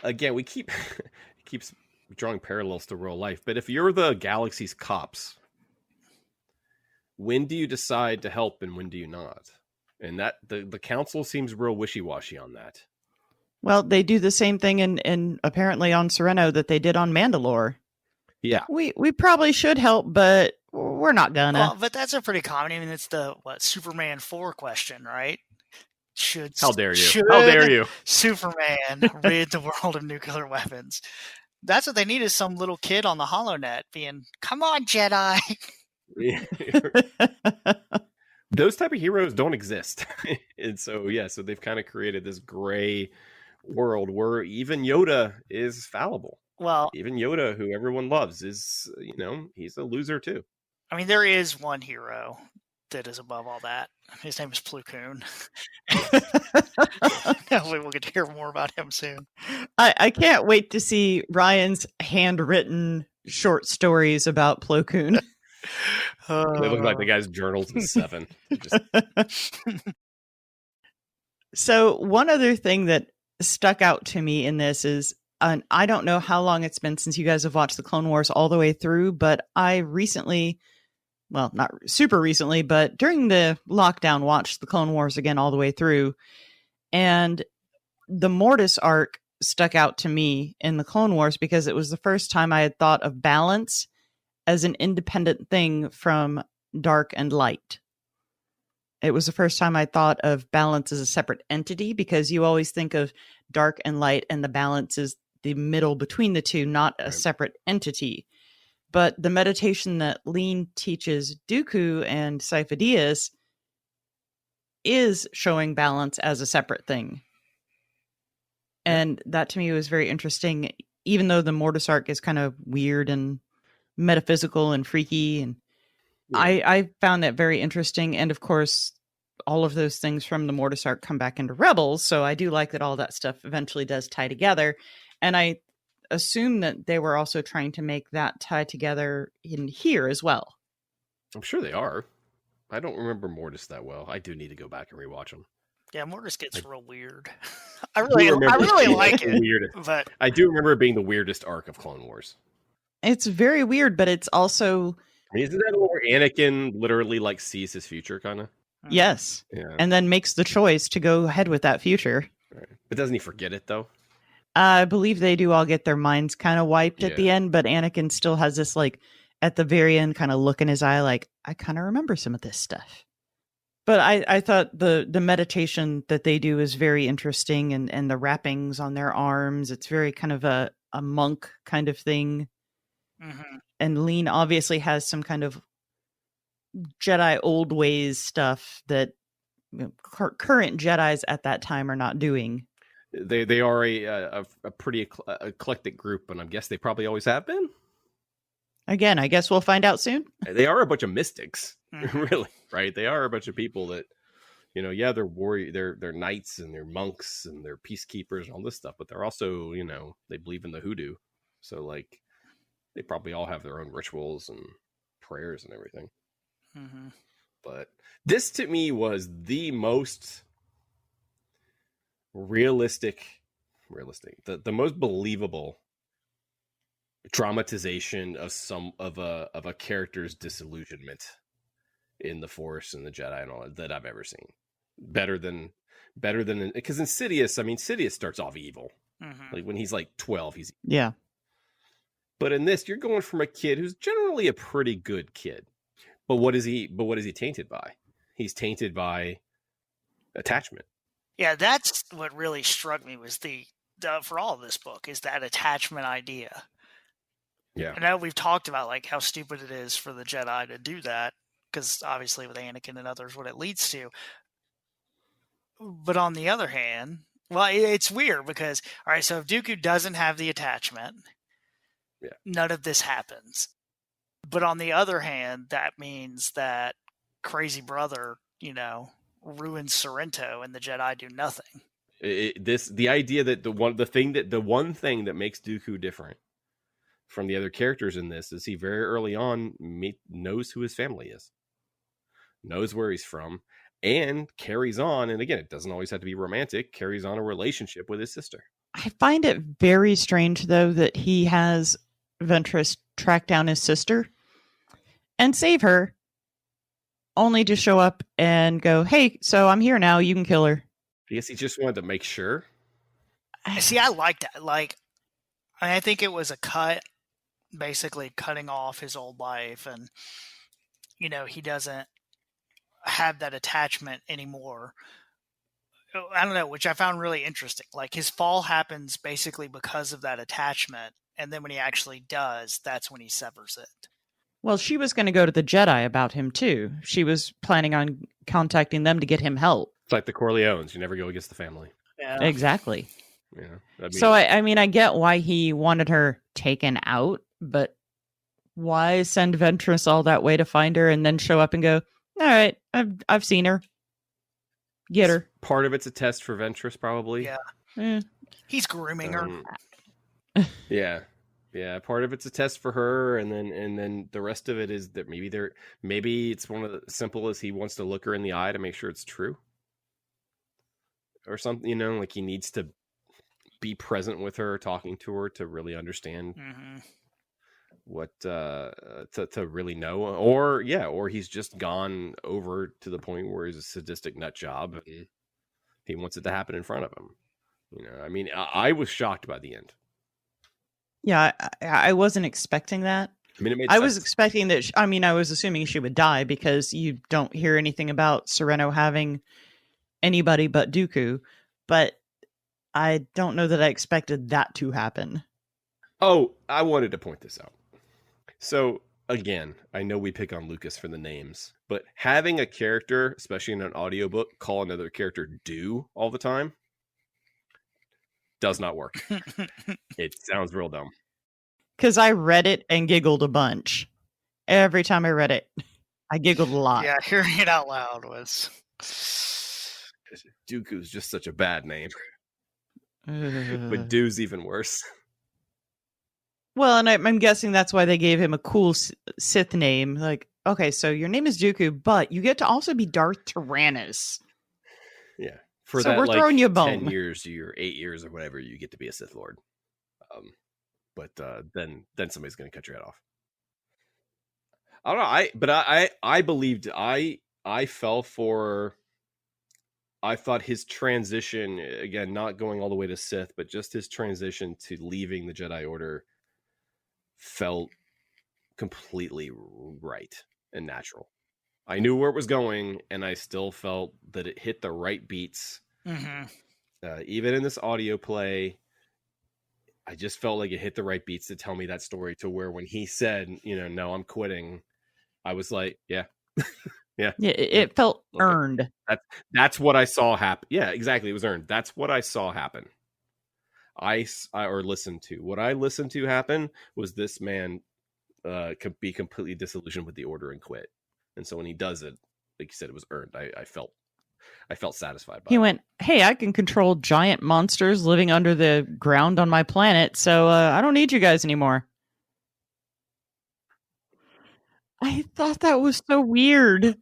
again, we keeps drawing parallels to real life, but if you're the galaxy's cops, when do you decide to help and when do you not? And that the council seems real wishy-washy on that. Well, they do the same thing in apparently on Sereno that they did on Mandalore. Yeah. We probably should help, but we're not gonna. Well, but that's a pretty common. I mean, it's the Superman 4 question, right? How dare you? How dare you? Superman rid the world of nuclear weapons? That's what they need, is some little kid on the HoloNet being, "Come on, Jedi." Those type of heroes don't exist. And so they've kind of created this gray world where even Yoda is fallible. Well, even Yoda, who everyone loves, is, he's a loser too. I mean, there is one hero that is above all that. His name is Plo Koon. Hopefully we'll get to hear more about him soon. I can't wait to see Ryan's handwritten short stories about Plo Koon. They look like the guy's journals in 7. So one other thing that stuck out to me in this is, and I don't know how long it's been since you guys have watched the Clone Wars all the way through, but I recently, well, not super recently, but during the lockdown, watched the Clone Wars again all the way through. And the Mortis arc stuck out to me in the Clone Wars because it was the first time I had thought of balance as an independent thing from dark and light. It was the first time I thought of balance as a separate entity, because you always think of dark and light and the balance is the middle between the two, not a separate entity. But the meditation that Lean teaches Dooku and Sifo-Dyas is showing balance as a separate thing. And that to me was very interesting, even though the Mortis arc is kind of weird and metaphysical and freaky. And I found that very interesting. And of course, all of those things from the Mortis arc come back into Rebels. So I do like that all that stuff eventually does tie together. And I assume that they were also trying to make that tie together in here as well. I'm sure they are. I don't remember Mortis that well. I do need to go back and rewatch them. Yeah, Mortis gets real weird. I really like it. But I do remember it being the weirdest arc of Clone Wars. It's very weird, but it's also... I mean, isn't that where Anakin literally sees his future, kind of? Yes. Yeah. And then makes the choice to go ahead with that future. Right. But doesn't he forget it, though? I believe they do all get their minds kind of wiped at the end, but Anakin still has this, at the very end, kind of look in his eye, I kind of remember some of this stuff. But I thought the meditation that they do is very interesting, and the wrappings on their arms, it's very kind of a monk kind of thing. Mm-hmm. And Lean obviously has some kind of Jedi old ways stuff that current Jedis at that time are not doing. They are a pretty eclectic group, and I guess they probably always have been. Again, I guess we'll find out soon. They are a bunch of mystics, Mm-hmm. really, right? They are a bunch of people that, they're warrior, they're knights and they're monks and they're peacekeepers and all this stuff, but they're also, they believe in the hoodoo. So like, they probably all have their own rituals and prayers and everything. Mm-hmm. But this to me was the most realistic, the most believable dramatization of a character's disillusionment in the Force and the Jedi and all that I've ever seen. Better than because in Sidious starts off evil. Mm-hmm. Like when he's like 12, Yeah. But in this, you're going from a kid who's generally a pretty good kid. But what is he tainted by? He's tainted by attachment. Yeah, that's what really struck me was the for all of this book is that attachment idea. Yeah. I know we've talked about like how stupid it is for the Jedi to do that, because obviously with Anakin and others, what it leads to. But on the other hand, well, it's weird because, all right, so if Dooku doesn't have the attachment, none of this happens. But on the other hand, that means that crazy brother, ruins Sorrento and the Jedi do nothing. The idea that the one thing that makes Dooku different from the other characters in this is he very early on knows who his family is, knows where he's from, and carries on. And again, it doesn't always have to be romantic. Carries on a relationship with his sister. I find it very strange, though, that he has Ventress track down his sister and save her, only to show up and go, "Hey, so I'm here now. You can kill her." I guess he just wanted to make sure. See, I like that. Like, I think it was a cut, basically cutting off his old life, and he doesn't have that attachment anymore. I don't know, which I found really interesting. Like, his fall happens basically because of that attachment, and then when he actually does, that's when he severs it. Well, she was going to go to the Jedi about him too. She was planning on contacting them to get him help. It's like the Corleones. You never go against the family. Yeah. Exactly. Yeah. So, I get why he wanted her taken out, but why send Ventress all that way to find her and then show up and go, "All right, I've seen her. Get her." Part of it's a test for Ventress, probably. Yeah. He's grooming her. Yeah. Yeah, part of it's a test for her, and then the rest of it is that maybe it's one of the simple as he wants to look her in the eye to make sure it's true, or something. Like he needs to be present with her, talking to her to really understand what to really know, or he's just gone over to the point where he's a sadistic nut job and he wants it to happen in front of him. I was shocked by the end. Yeah, I wasn't expecting that. It made I sense. was expecting that. I was assuming she would die because you don't hear anything about Sorrento having anybody but Dooku. But I don't know that I expected that to happen. Oh, I wanted to point this out. So again, I know we pick on Lucas for the names, but having a character, especially in an audiobook, call another character "do" all the time does not work. It sounds real dumb. Because I read it and giggled a bunch. Every time I read it, I giggled a lot. Yeah, hearing it out loud was... Dooku's just such a bad name. But Doo's even worse. Well, and I'm guessing that's why they gave him a cool Sith name. Like, okay, so your name is Dooku, but you get to also be Darth Tyrannus. Yeah. So we're throwing you a bone. 10 years, or 8 years or whatever, you get to be a Sith Lord. But then somebody's going to cut your head off. I don't know. I believed, I fell for, I thought his transition, again, not going all the way to Sith, but just his transition to leaving the Jedi Order felt completely right and natural. I knew where it was going, and I still felt that it hit the right beats. Mm-hmm. Even in this audio play, I just felt like it hit the right beats to tell me that story, to where when he said, no, I'm quitting, I was like, yeah. Yeah. It felt Okay. earned. That's what I saw happen. Yeah, exactly. It was earned. That's what I saw happen. Or listened to. What I listened to happen was this man could be completely disillusioned with the order and quit. And so when he does it, like you said, it was earned. I felt satisfied by it. He went, hey, I can control giant monsters living under the ground on my planet, so I don't need you guys anymore. I thought that was so weird.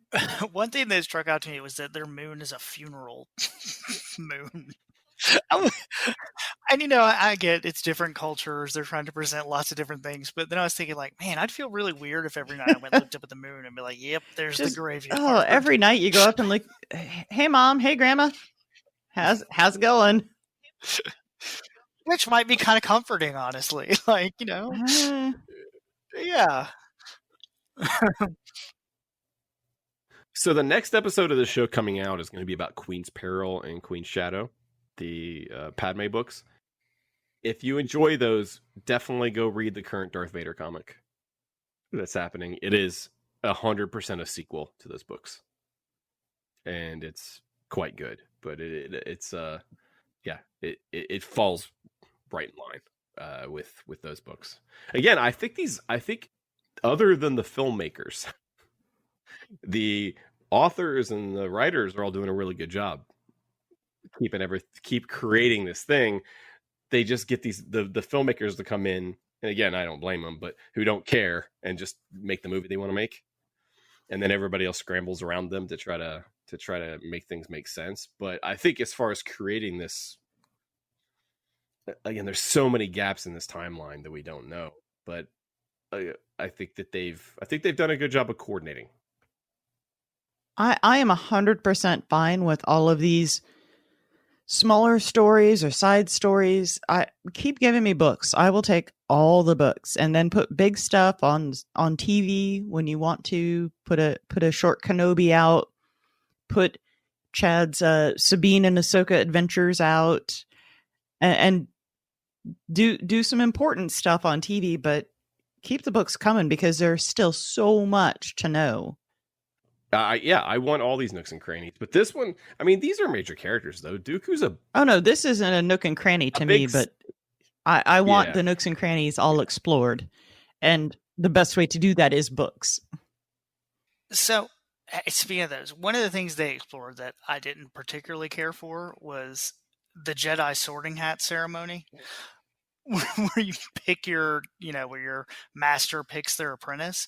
One thing that struck out to me was that their moon is a funeral moon. And I get it's different cultures. They're trying to present lots of different things. But then I was thinking, like, man, I'd feel really weird if every night I went and looked up at the moon and be like, yep, there's the graveyard. Oh, every night you go up and look, hey, Mom, hey, Grandma, how's it going? Which might be kind of comforting, honestly. Like, yeah. So the next episode of the show coming out is going to be about Queen's Peril and Queen's Shadow, the Padme books. If you enjoy those, definitely go read the current Darth Vader comic that's happening. It is 100% a sequel to those books, and it's quite good. But it falls right in line with those books. Again, I think other than the filmmakers, the authors and the writers are all doing a really good job keep creating this thing. They just get the filmmakers to come in, and again, I don't blame them, but who don't care and just make the movie they want to make, and then everybody else scrambles around them to try to make things make sense. But I think as far as creating this, again, there's so many gaps in this timeline that we don't know, but I think they've done a good job of coordinating. I am 100% fine with all of these smaller stories or side stories. I keep giving me books. I will take all the books, and then put big stuff on TV when you want to put a short Kenobi out, put Chad's Sabine and Ahsoka adventures out, and do some important stuff on TV, but keep the books coming because there's still so much to know. I want all these nooks and crannies, but this one, I mean, these are major characters though. Dooku's oh no, this isn't a nook and cranny to me, but I want the nooks and crannies all explored, and the best way to do that is books. So, speaking of those, one of the things they explored that I didn't particularly care for was the Jedi sorting hat ceremony, where you pick where your master picks their apprentice.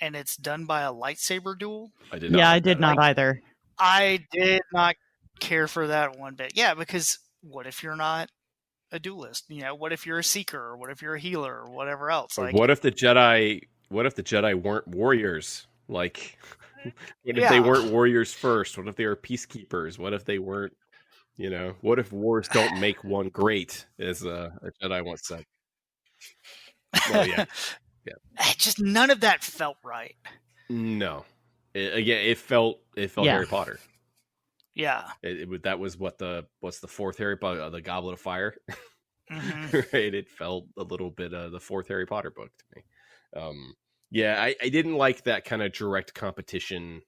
And it's done by a lightsaber duel. I did not either. I did not care for that one bit. Yeah, because what if you're not a duelist? What if you're a seeker? Or what if you're a healer? Or whatever else? Like, what if the Jedi weren't warriors? Like, what if they weren't warriors first? What if they were peacekeepers? What if they weren't? What if wars don't make one great? As a Jedi once said. Well, yeah. Yeah. Just none of that felt right. No, it felt Harry Potter. Yeah, that was what's the fourth Harry Potter, the Goblet of Fire. Mm-hmm. Right, it felt a little bit of the fourth Harry Potter book to me. I didn't like that kind of direct competition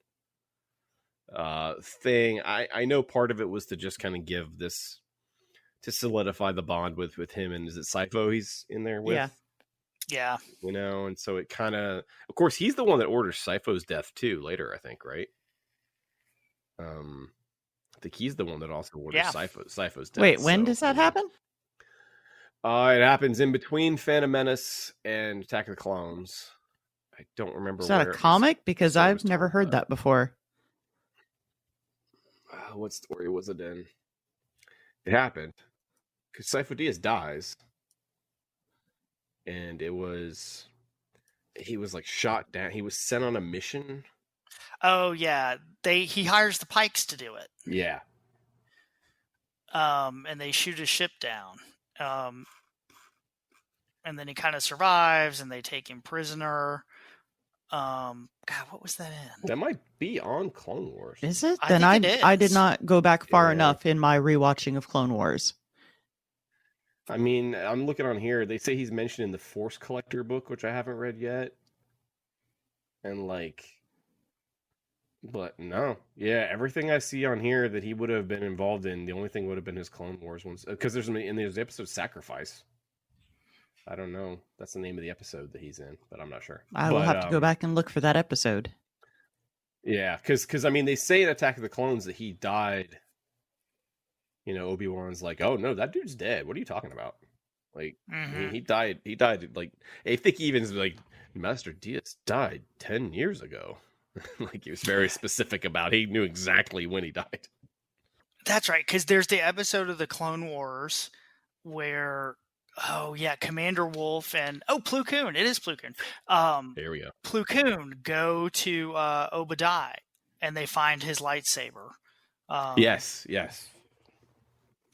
thing. I know part of it was to just kind of give this, to solidify the bond with him, and is it Sifo he's in there with? Yeah. And so it kind of course, he's the one that orders Sifo's death too later, I think, right? I think he's the one that also orders Sifo's death. Wait, when does that happen? It happens in between Phantom Menace and Attack of the Clones. I don't remember. Is that a comic? Because I've never heard that before. What story was it in? It happened because Sifo Dyas dies. And he was like shot down. He was sent on a mission. Oh yeah, he hires the Pikes to do it. Yeah. And they shoot his ship down. And then he kind of survives, and they take him prisoner. God, what was that in? That might be on Clone Wars. Is it? Then I did not go back far enough in my rewatching of Clone Wars. I mean, I'm looking on here. They say he's mentioned in the Force Collector book, which I haven't read yet. And but no, yeah, everything I see on here that he would have been involved in, the only thing would have been his Clone Wars ones. Because there's the episode Sacrifice. I don't know. That's the name of the episode that he's in, but I'm not sure. I will have to go back and look for that episode. Yeah, because I mean, they say in Attack of the Clones that he died. Obi-Wan's like, oh no, that dude's dead. What are you talking about? Like, he died. He died. Like, I think he even like Master Diaz died 10 years ago. Like, he was very specific about. He knew exactly when he died. That's right, because there's the episode of the Clone Wars where, Commander Wolf and Plo Koon. It is Plo Koon. There we go. Plo Koon go to Obadiah, and they find his lightsaber. Yes.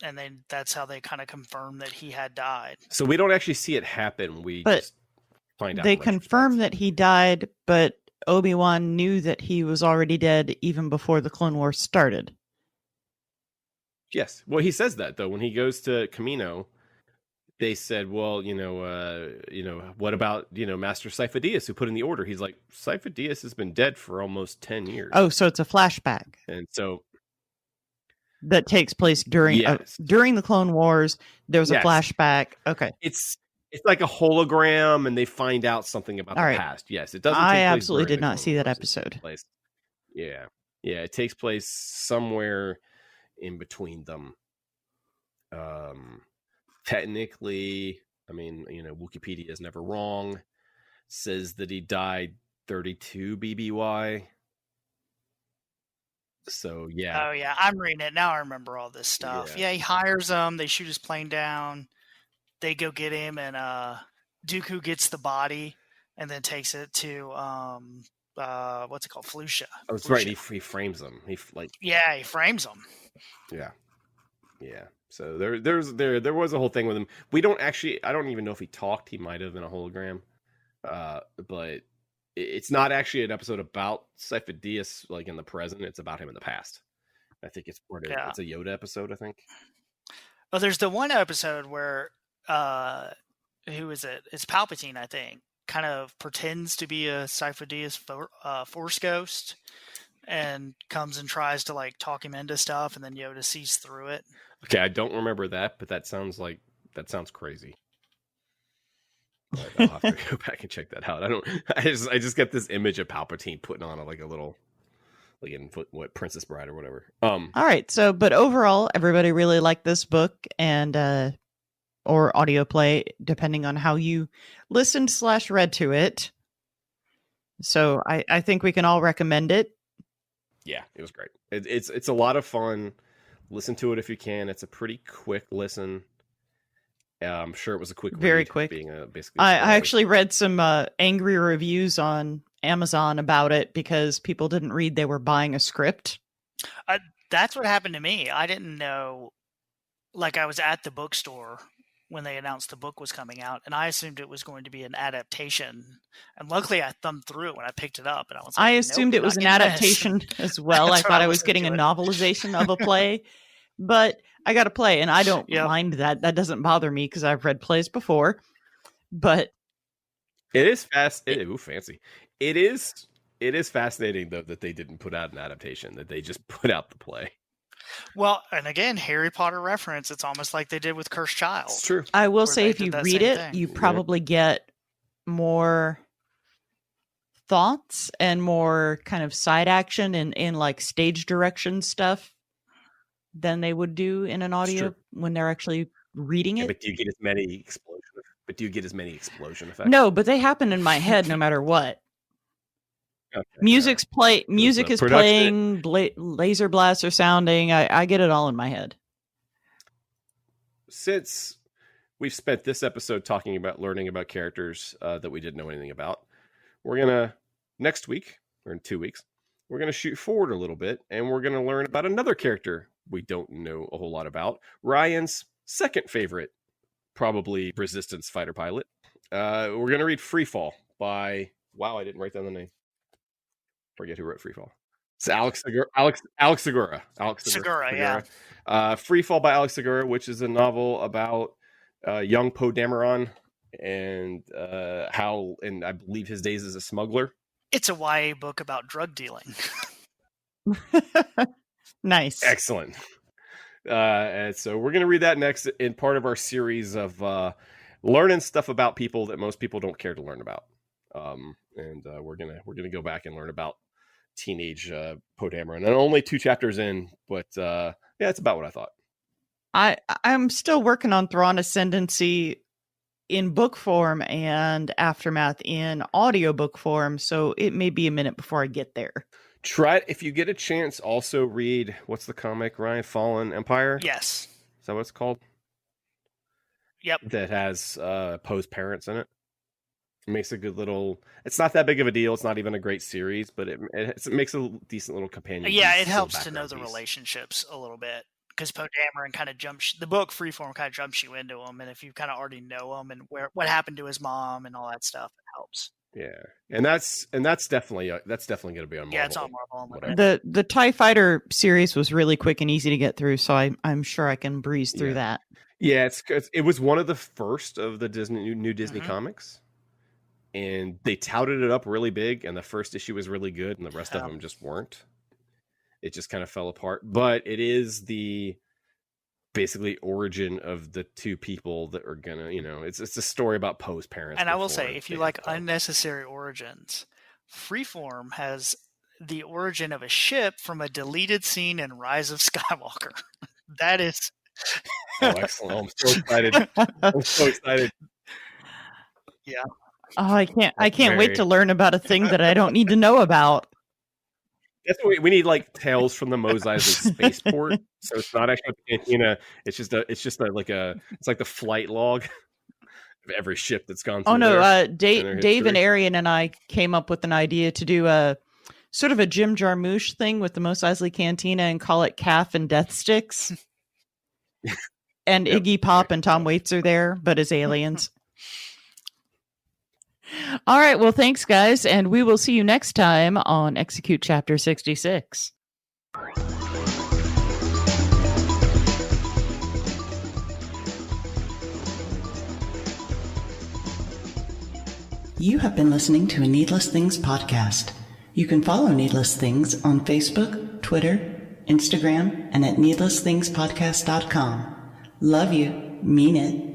And then that's how they kind of confirm that he had died. So we don't actually see it happen. We just find out. They confirm that he died, but Obi-Wan knew that he was already dead even before the Clone Wars started. Yes. Well, he says that, though. When he goes to Kamino, they said, well, what about, Master Sifo-Dyas, who put in the order? He's like, Sifo-Dyas has been dead for almost 10 years. Oh, so it's a flashback. And so... that takes place during the Clone Wars. There's a flashback. Okay. It's like a hologram, and they find out something about the past. Yes, it doesn't. I absolutely did not see that episode. Yeah. It takes place somewhere in between them. Technically, I mean, Wikipedia is never wrong. Says that he died 32 BBY. So, yeah. Oh, yeah. I'm reading it. Now I remember all this stuff. Yeah, he hires them. They shoot his plane down. They go get him, and Dooku gets the body and then takes it to, what's it called? Flucia. Oh, that's right. He frames them. He frames them. Yeah. So there was a whole thing with him. I don't even know if he talked. He might have been a hologram. But it's not actually an episode about Sifo-Dyas like in the present. It's about him in the past. I think it's it's a Yoda episode, I think. Well, there's the one episode where who is it? It's Palpatine, I think. Kind of pretends to be a Sifo-Dyas Force ghost and comes and tries to like talk him into stuff, and then Yoda sees through it. Okay, I don't remember that, but that sounds crazy. I'll have to go back and check that out. I just get this image of Palpatine putting on a little, like in Princess Bride or whatever. All right. So, but overall, everybody really liked this book and or audio play, depending on how you listened / read to it. So I think we can all recommend it. Yeah, it was great. It's a lot of fun. Listen to it if you can. It's a pretty quick listen. I'm sure it was a quick read. Very quick. I actually read some angry reviews on Amazon about it because people didn't read they were buying a script. That's what happened to me. I didn't know. Like, I was at the bookstore when they announced the book was coming out, and I assumed it was going to be an adaptation. And luckily, I thumbed through it when I picked it up, and I was like, I assumed it was an adaptation as well. I thought I was getting a novelization of a play, but I got to play, and I don't mind that. That doesn't bother me because I've read plays before. But it is fast. Fancy. It is fascinating though that they didn't put out an adaptation; that they just put out the play. Well, and again, Harry Potter reference. It's almost like they did with Cursed Child. It's true. I will say, if you read it, you probably get more thoughts and more kind of side action and like stage direction stuff than they would do in an audio when they're actually reading it. But do you get as many explosion effects? No, but they happen in my head no matter what. Okay, music is playing, laser blasts are sounding. I get it all in my head. Since we've spent this episode talking about learning about characters that we didn't know anything about, we're gonna next week or in 2 weeks, we're gonna shoot forward a little bit and we're gonna learn about another character we don't know a whole lot about. Ryan's second favorite, probably Resistance fighter pilot. We're gonna read Freefall by I didn't write down the name. Forget who wrote Freefall. It's Alex Segura. Segura, yeah. Freefall by Alex Segura, which is a novel about young Poe Dameron and and I believe his days as a smuggler. It's a YA book about drug dealing. Nice. Excellent. And so we're going to read that next in part of our series of learning stuff about people that most people don't care to learn about. We're gonna go back and learn about teenage Poe Dameron. And only 2 chapters in, but yeah, it's about what I thought. I'm still working on Thrawn Ascendancy in book form and Aftermath in audiobook form, so it may be a minute before I get there. Try it if you get a chance. Also read, what's the comic, Ryan? Fallen Empire? Yes. Is that what it's called? Yep. That has Poe's parents in it. It makes a good little... It's not that big of a deal. It's not even a great series, but it makes a decent little companion. Yeah, it helps to know the relationships a little bit. Because Poe Dameron kind of jumps... The book, Freeform, kind of jumps you into him. And if you kind of already know him and what happened to his mom and all that stuff, it helps. Yeah, and that's definitely going to be on Marvel. Yeah, it's on Marvel. The TIE Fighter series was really quick and easy to get through, so I'm sure I can breeze through that. Yeah, it was one of the first of the new Disney comics, and they touted it up really big, and the first issue was really good, and the rest of them just weren't. It just kind of fell apart. But it is the basically origin of the 2 people that are gonna, it's a story about Poe's parents. And I will say, if you like unnecessary origins, Freeform has the origin of a ship from a deleted scene in Rise of Skywalker. That is... Oh, excellent. I'm so excited. I'm so excited. Yeah. Oh, I can't wait to learn about a thing that I don't need to know about. That's what we need, like Tales from the Mos Eisley spaceport. So it's not actually a cantina. It's like the flight log of every ship that's gone through. Oh no, Dave and Arian and I came up with an idea to do a sort of a Jim Jarmusch thing with the Mos Eisley Cantina and call it Calf and Death Sticks. And Iggy Pop and Tom Waits are there, but as aliens. All right. Well, thanks, guys. And we will see you next time on Execute Chapter 66. You have been listening to a Needless Things podcast. You can follow Needless Things on Facebook, Twitter, Instagram, and at needlessthingspodcast.com. Love you. Mean it.